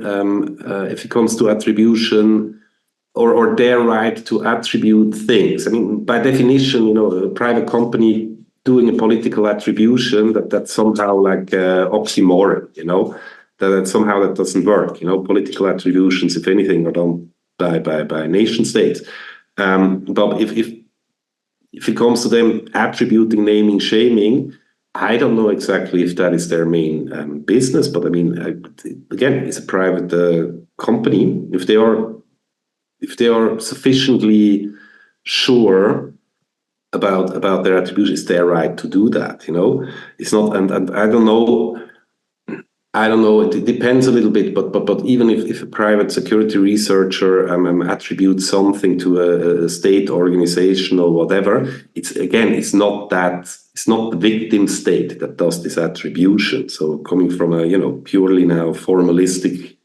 or their right to attribute things. I mean, by definition, a private company doing a political attribution, that's somehow like oxymoron, that somehow that doesn't work. Political attributions, if anything, are done by nation states. But if it comes to them attributing, naming, shaming, I don't know exactly if that is their main business. But I mean, again, it's a private company. If they are sufficiently sure about their attribution, it's their right to do that. It's not, and I don't know. It depends a little bit, but even if a private security researcher attributes something to a state organization or whatever, it's not the victim state that does this attribution. So coming from a purely now formalistic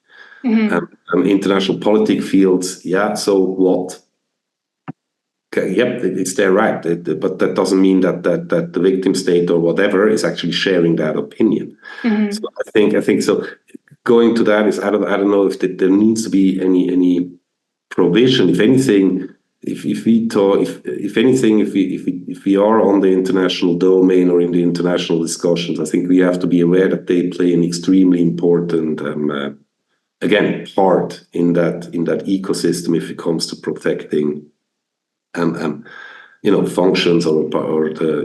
international politic fields, so what? Okay, yep, it's their right, but that doesn't mean that the victim state or whatever is actually sharing that opinion. So I think so. Going to that is I don't know if there needs to be any provision. If anything, if we are on the international domain or in the international discussions, I think we have to be aware that they play an extremely important part in that ecosystem if it comes to protecting functions or the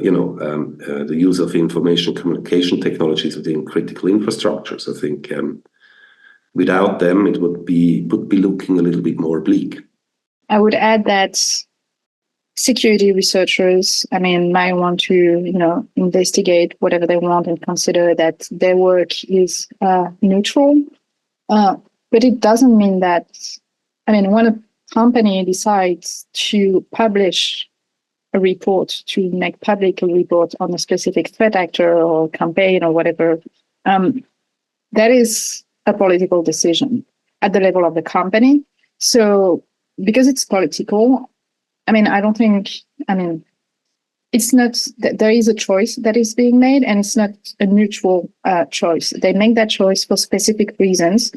use of information communication technologies within critical infrastructures. I think without them, it would be looking a little bit more bleak. I would add that security researchers, might want to, investigate whatever they want and consider that their work is neutral. But it doesn't mean that, when a company decides to publish a report, to make public a report on a specific threat actor or campaign or whatever, that is a political decision at the level of the company. So because it's political, I don't think, it's not that there is a choice that is being made, and it's not a neutral choice. They make that choice for specific reasons,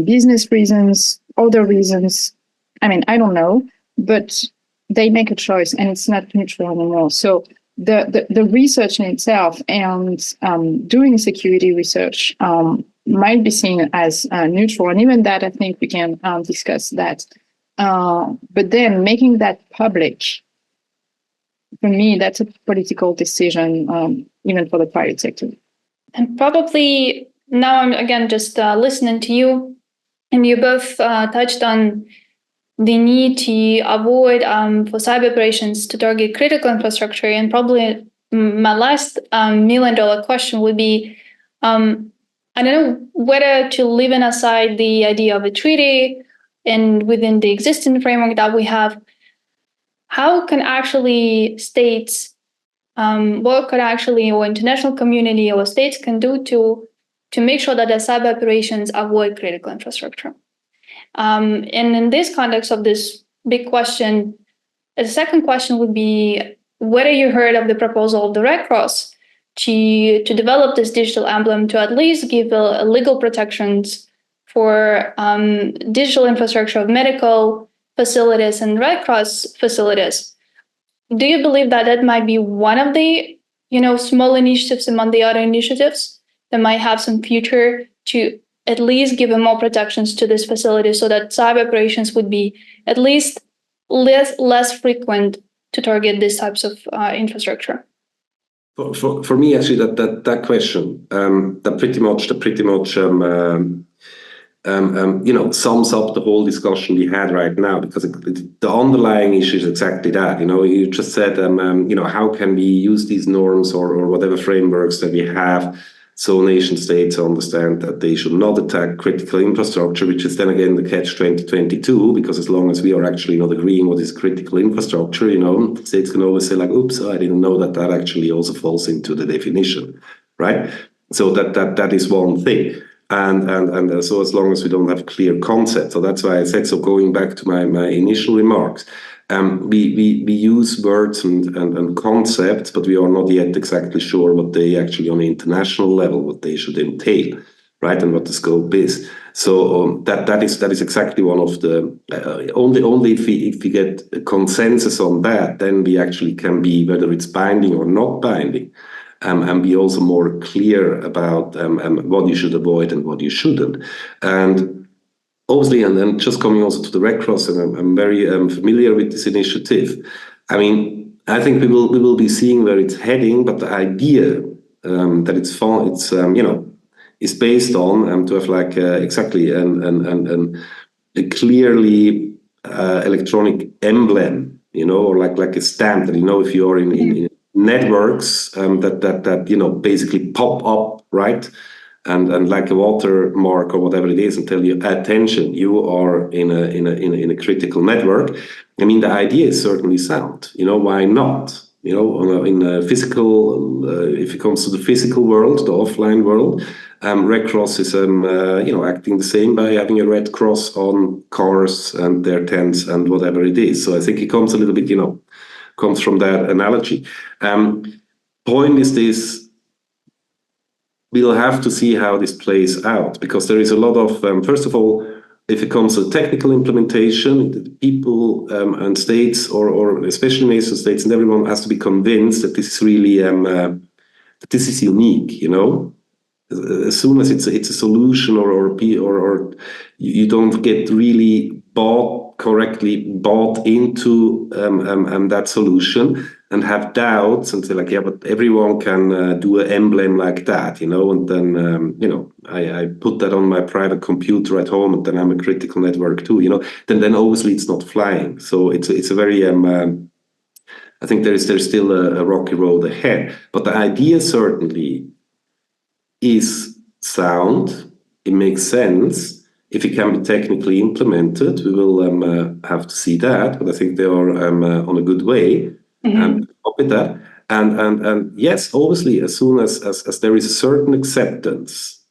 business reasons, other reasons. I don't know, but they make a choice, and it's not neutral anymore. So the research in itself and doing security research might be seen as neutral, and even that I think we can discuss that. But then making that public, for me, that's a political decision, even for the private sector. And probably now I'm again just listening to you, and you both touched on the need to avoid for cyber operations to target critical infrastructure. And probably my last $1 million question would be, I don't know whether to leaving aside the idea of a treaty and within the existing framework that we have, how can actually states, what could actually or international community or states can do to make sure that the cyber operations avoid critical infrastructure? And in this context of this big question, the second question would be whether you heard of the proposal of the Red Cross to develop this digital emblem to at least give legal protections for digital infrastructure of medical facilities and Red Cross facilities. Do you believe that that might be one of the small initiatives among the other initiatives that might have some future to at least give more protections to this facility so that cyber operations would be at least less frequent to target these types of infrastructure? For me, actually, that question that pretty much sums up the whole discussion we had right now, because the underlying issue is exactly that. You just said, how can we use these norms or whatever frameworks that we have So nation states understand that they should not attack critical infrastructure, which is then again the catch 2022, because as long as we are actually not agreeing what is critical infrastructure, states can always say like, oops, I didn't know that that actually also falls into the definition, right? So that is one thing. And so as long as we don't have clear concepts, so that's why I said, so going back to my initial remarks, we use words and concepts, but we are not yet exactly sure what they actually on an international level, what they should entail, right, and what the scope is. So that is exactly one of the only if we get a consensus on that, then we actually can be, whether it's binding or not binding, and be also more clear about what you should avoid and what you shouldn't. And obviously, and then just coming also to the Red Cross, and I'm very familiar with this initiative. I mean, I think we will be seeing where it's heading, but the idea that it's fun, it's is based on to have like exactly a clearly electronic emblem, or like a stamp that if you are in networks that basically pop up, right? And like a watermark or whatever it is, and tell you, attention, you are in a critical network. I mean, the idea is certainly sound. Why not? In a physical, if it comes to the physical world, the offline world, Red Cross is acting the same by having a red cross on cars and their tents and whatever it is. So I think it comes a little bit, comes from that analogy. Point is this. We'll have to see how this plays out, because there is a lot of, first of all, if it comes to technical implementation, people and states, or especially nation states, and everyone has to be convinced that this is really, that this is unique, As soon as it's a solution or you don't get really correctly bought into that solution, and have doubts and say like, yeah, but everyone can do an emblem like that, and then, I put that on my private computer at home, and then I'm a critical network too, then obviously it's not flying. So it's a very, I think there's still a rocky road ahead, but the idea certainly is sound. It makes sense. If it can be technically implemented, we will have to see that, but I think they are on a good way. And with that, and yes, obviously, as soon as there is a certain acceptance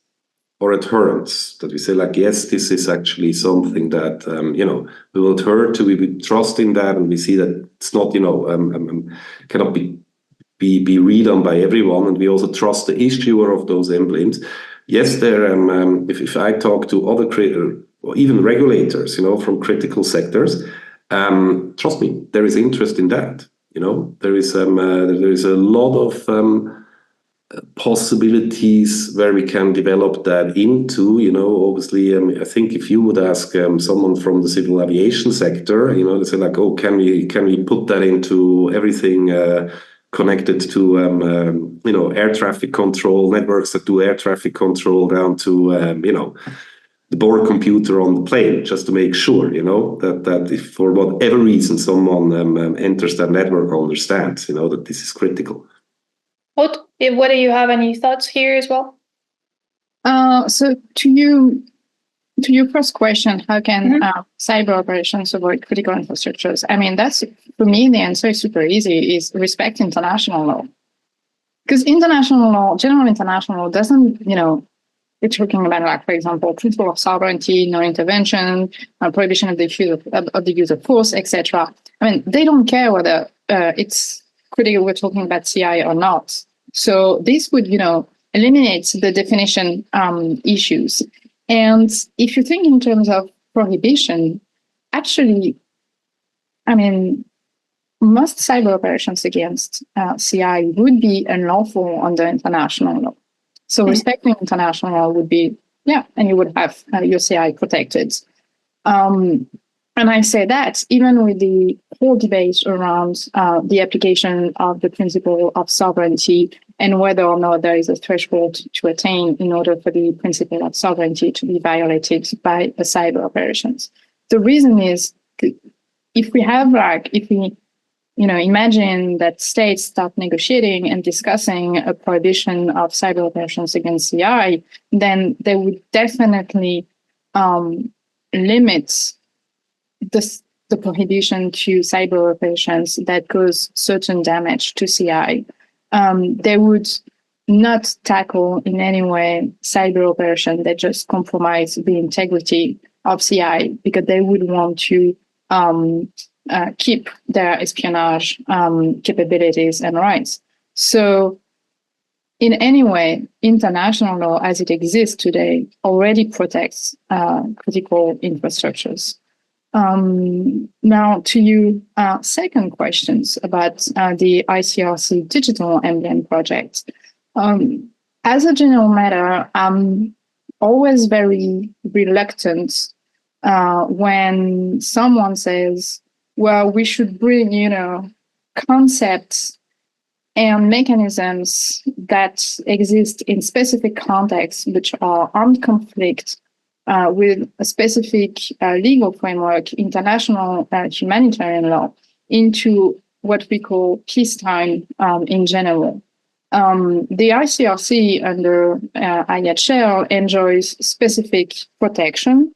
or adherence, that we say like, yes, this is actually something that we will adhere to, we will trust in that, and we see that it's not cannot be read on by everyone, and we also trust the issuer of those emblems. Yes, there. If I talk to other or even regulators, from critical sectors, trust me, there is interest in that. There is a lot of possibilities where we can develop that into. Obviously, I think if you would ask someone from the civil aviation sector, they say like, oh, can we put that into everything connected to air traffic control networks that do air traffic control down to the board computer on the plane, just to make sure, that if for whatever reason someone enters that network, understands, that this is critical. What do you have any thoughts here as well? So to your first question, how can cyber operations avoid critical infrastructures? I mean, that's, for me, the answer is super easy, is respect international law. Because international law, general international law doesn't, we're talking about, like, for example, principle of sovereignty, non-intervention, prohibition of the use of force, etc. I mean, they don't care whether it's critical, we're talking about CI or not. So this would, eliminate the definition issues. And if you think in terms of prohibition, actually, I mean, most cyber operations against CI would be unlawful under international law. So respecting international law would be, and you would have your CI protected. And I say that even with the whole debate around the application of the principle of sovereignty and whether or not there is a threshold to attain in order for the principle of sovereignty to be violated by a cyber operations. The reason is, if we imagine that states start negotiating and discussing a prohibition of cyber operations against CI, then they would definitely limit the prohibition to cyber operations that cause certain damage to CI. They would not tackle in any way cyber operations that just compromise the integrity of CI, because they would want to keep their espionage capabilities and rights. So in any way, international law as it exists today already protects critical infrastructures. Now to your second questions about the ICRC Digital Emblem project. As a general matter, I'm always very reluctant when someone says, well, we should bring, concepts and mechanisms that exist in specific contexts, which are armed conflict, with a specific legal framework, international humanitarian law, into what we call peacetime in general. The ICRC under IHL enjoys specific protection.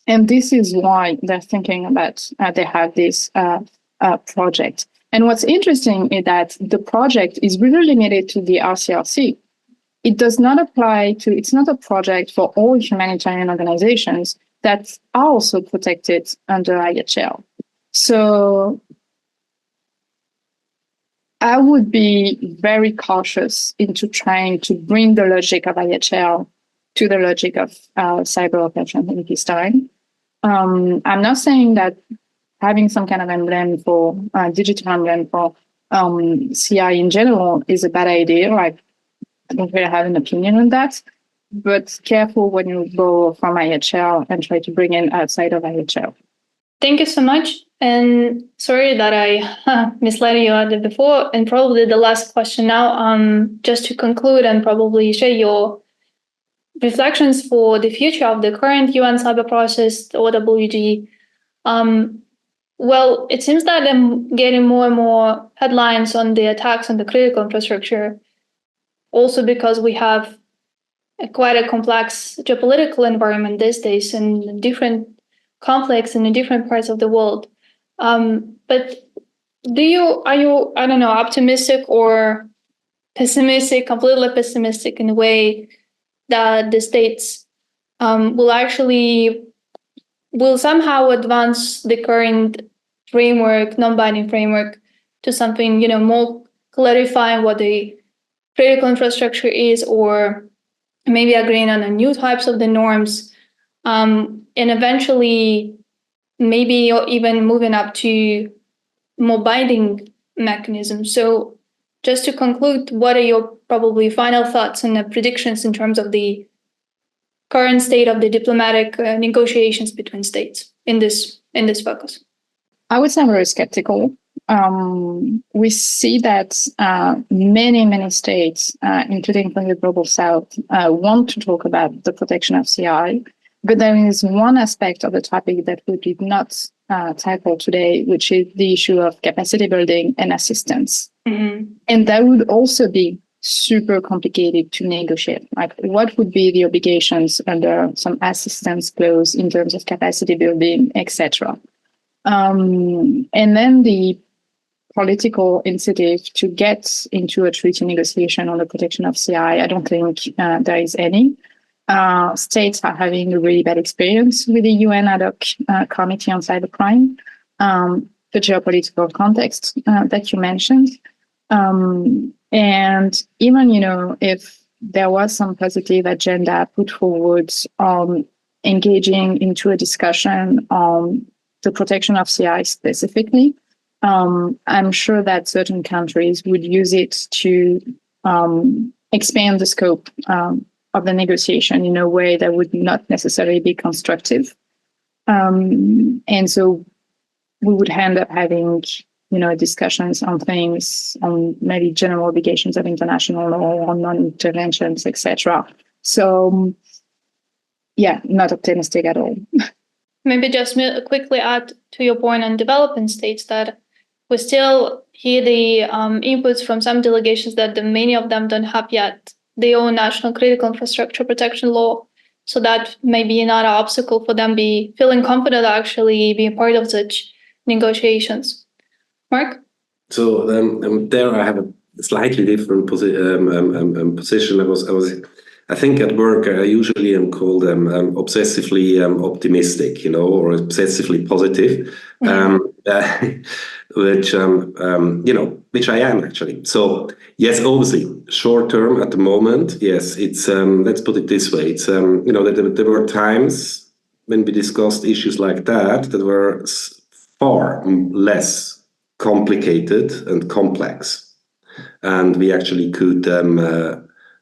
And this is why they're thinking about, they have this project. And what's interesting is that the project is really limited to the ICRC. It does not apply to, it's not a project for all humanitarian organizations that are also protected under IHL. So I would be very cautious into trying to bring the logic of IHL to the logic of cyber operations in peacetime. I'm not saying that having some kind of emblem for digital emblem for CI in general is a bad idea. Like, I don't really have an opinion on that, but careful when you go from IHL and try to bring in outside of IHL. Thank you so much. And sorry that I misled you at the before. And probably the last question now, just to conclude and probably share your reflections for the future of the current UN cyber process, the OWG. Well, it seems that I'm getting more and more headlines on the attacks on the critical infrastructure, also because we have quite a complex geopolitical environment these days and different conflicts in the different parts of the world. But are you, I don't know, optimistic or pessimistic, completely pessimistic in a way that the states will somehow advance the current framework, non-binding framework, to something, more clarifying what the critical infrastructure is, or maybe agreeing on the new types of the norms, and eventually maybe even moving up to more binding mechanisms. So just to conclude, what are your probably final thoughts and predictions in terms of the current state of the diplomatic negotiations between states in this focus? I would say I'm very skeptical. We see that many states, including from the Global South, want to talk about the protection of CI, but there is one aspect of the topic that we did not tackle today, which is the issue of capacity building and assistance. Mm-hmm. And that would also be super complicated to negotiate. Like, what would be the obligations under some assistance clause in terms of capacity building, etc. And then the political incentive to get into a treaty negotiation on the protection of CI, I don't think there is any. States are having a really bad experience with the UN ad hoc committee on cybercrime, the geopolitical context that you mentioned. And even, if there was some positive agenda put forward on engaging into a discussion on the protection of CI specifically, I'm sure that certain countries would use it to expand the scope of the negotiation in a way that would not necessarily be constructive. And so we would end up having, discussions on things, on maybe general obligations of international law, on non-interventions, etc. So, not optimistic at all. Maybe just quickly add to your point on developing states that we still hear the inputs from some delegations that many of them don't have yet their own national critical infrastructure protection law. So that may be another obstacle for them be feeling confident actually being part of such negotiations. Mark? So there I have a slightly different position. I think at work I usually am called obsessively optimistic, or obsessively positive, which I am actually. So yes, obviously, short term at the moment, yes, it's let's put it this way. It's there were times when we discussed issues like that were far less complicated and complex, and we actually could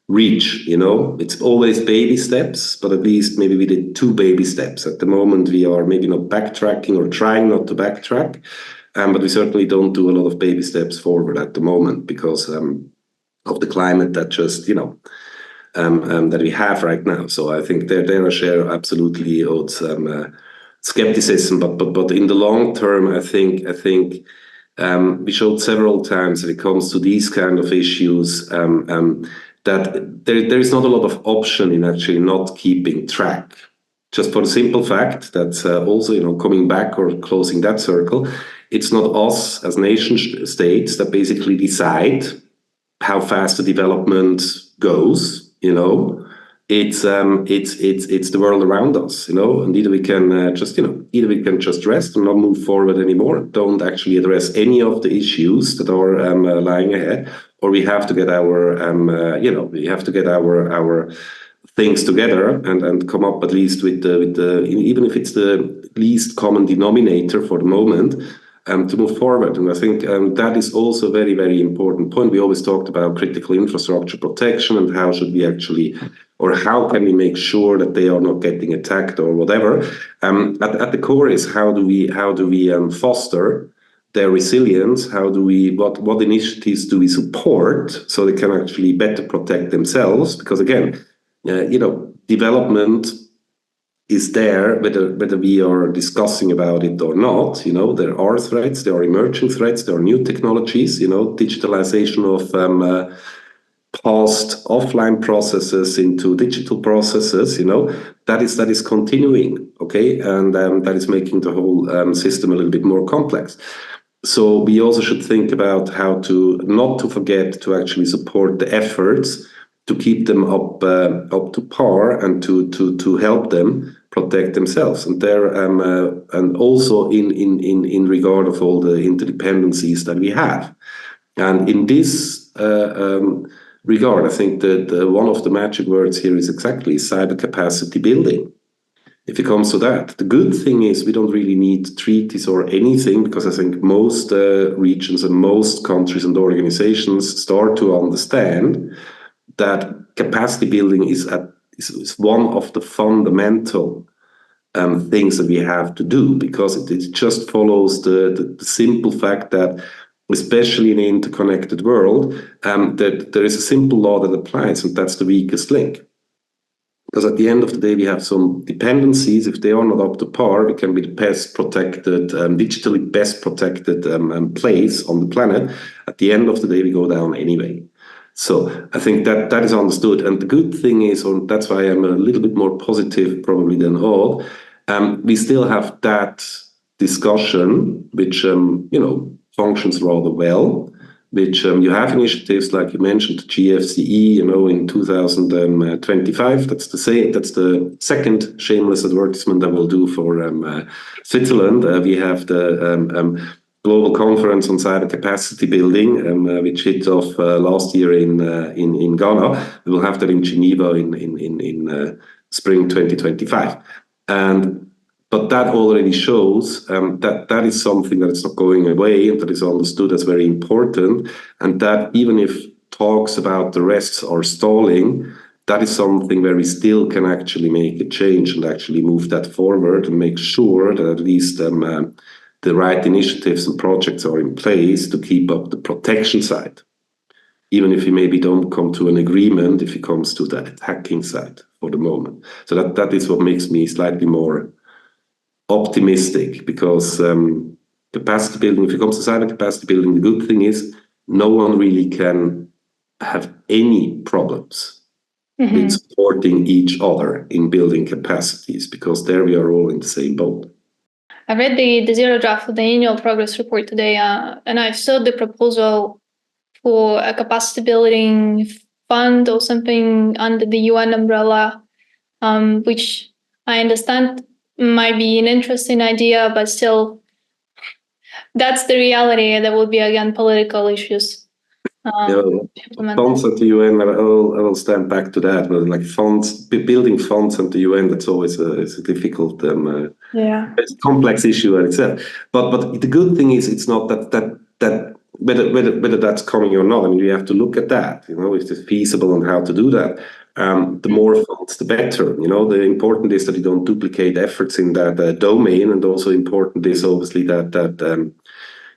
reach. It's always baby steps, but at least maybe we did 2 baby steps. At the moment, we are maybe not backtracking or trying not to backtrack, but we certainly don't do a lot of baby steps forward at the moment because of the climate that just that we have right now. So I think there I share absolutely Aude's skepticism, but in the long term, I think we showed several times when it comes to these kind of issues that there is not a lot of option in actually not keeping track. Just for the simple fact that also, coming back or closing that circle, it's not us as nation states that basically decide how fast the development goes. It's the world around us, and either we can just rest and not move forward anymore, don't actually address any of the issues that are lying ahead, or we have to get our our things together and come up at least with the even if it's the least common denominator for the moment, to move forward. And I think that is also a very, very important point. We always talked about critical infrastructure protection and how should we actually, or how can we make sure that they are not getting attacked or whatever. At the core is how do we foster their resilience? What initiatives do we support so they can actually better protect themselves? Because again, development is there, whether we are discussing about it or not. There are threats, there are emerging threats, there are new technologies, digitalization of past offline processes into digital processes, that is continuing, okay? And that is making the whole system a little bit more complex. So we also should think about how to not to forget to actually support the efforts to keep them up to par and to help them protect themselves, and and also in regard of all the interdependencies that we have. And in this regard, I think that one of the magic words here is exactly cyber capacity building. If it comes to that, the good thing is we don't really need treaties or anything, because I think most regions and most countries and organizations start to understand that capacity building is one of the fundamental things that we have to do, because it just follows the simple fact that, especially in an interconnected world, that there is a simple law that applies, and that's the weakest link. Because at the end of the day, we have some dependencies. If they are not up to par, we can be the best protected, digitally best protected place on the planet. At the end of the day, we go down anyway. So I think that is understood. And the good thing is, or that's why I'm a little bit more positive probably than Aude, we still have that discussion, which functions rather well, which you have initiatives like you mentioned, GFCE, in 2025. That's the second shameless advertisement I will do for Switzerland. We have the Global Conference on Cyber Capacity Building, which hit off last year in Ghana. We will have that in Geneva in spring 2025. But that already shows that is something that is not going away, and that is understood as very important, and that even if talks about the rest are stalling, that is something where we still can actually make a change and actually move that forward and make sure that at least the right initiatives and projects are in place to keep up the protection side, even if we maybe don't come to an agreement if it comes to the attacking side for the moment. So that is what makes me slightly more optimistic, because capacity building, if it comes to cyber capacity building, the good thing is no one really can have any problems with supporting each other in building capacities, because there we are all in the same boat. I read the zero draft of the annual progress report today, and I saw the proposal for a capacity building fund or something under the UN umbrella, which I understand might be an interesting idea, but still, that's the reality. There will be, again, political issues. Funds at the UN, I will stand back to that. But like building funds at the UN, that's always a difficult, it's a complex issue in itself. But the good thing is, it's not that whether that's coming or not. I mean, we have to look at that. Is it feasible and how to do that? The more funds, the better. The important is that you don't duplicate efforts in that domain, and also important is obviously that.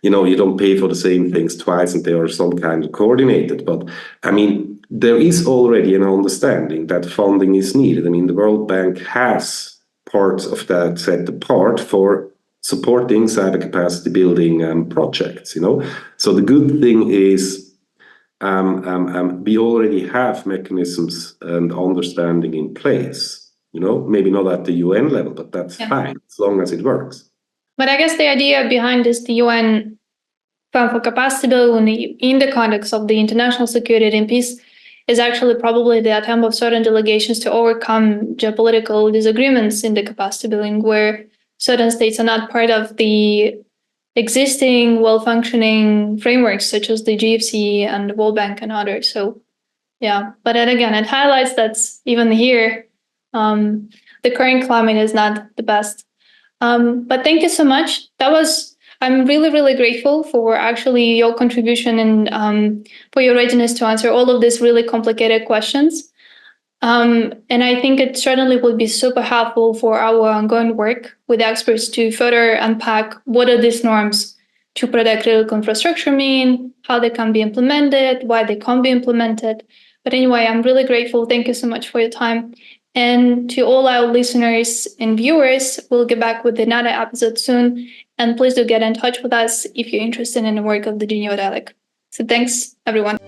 You don't pay for the same things twice, and they are some kind of coordinated. But I mean, there is already an understanding that funding is needed. I mean, the World Bank has parts of that set apart for supporting cyber capacity building projects. So the good thing is we already have mechanisms and understanding in place. Maybe not at the UN level, but that's fine as long as it works. But I guess the idea behind this, the UN Fund for Capacity Building in the context of the international security and peace, is actually probably the attempt of certain delegations to overcome geopolitical disagreements in the capacity building, where certain states are not part of the existing well-functioning frameworks, such as the GFC and the World Bank and others. So, but then again, it highlights that even here, the current climate is not the best. But thank you so much. I'm really, really grateful for actually your contribution and for your readiness to answer all of these really complicated questions. And I think it certainly would be super helpful for our ongoing work with experts to further unpack what are these norms to protect critical infrastructure mean, how they can be implemented, why they can't be implemented. But anyway, I'm really grateful. Thank you so much for your time. And to all our listeners and viewers, we'll get back with another episode soon. And please do get in touch with us if you're interested in the work of the Geneva Dialogue. So thanks, everyone.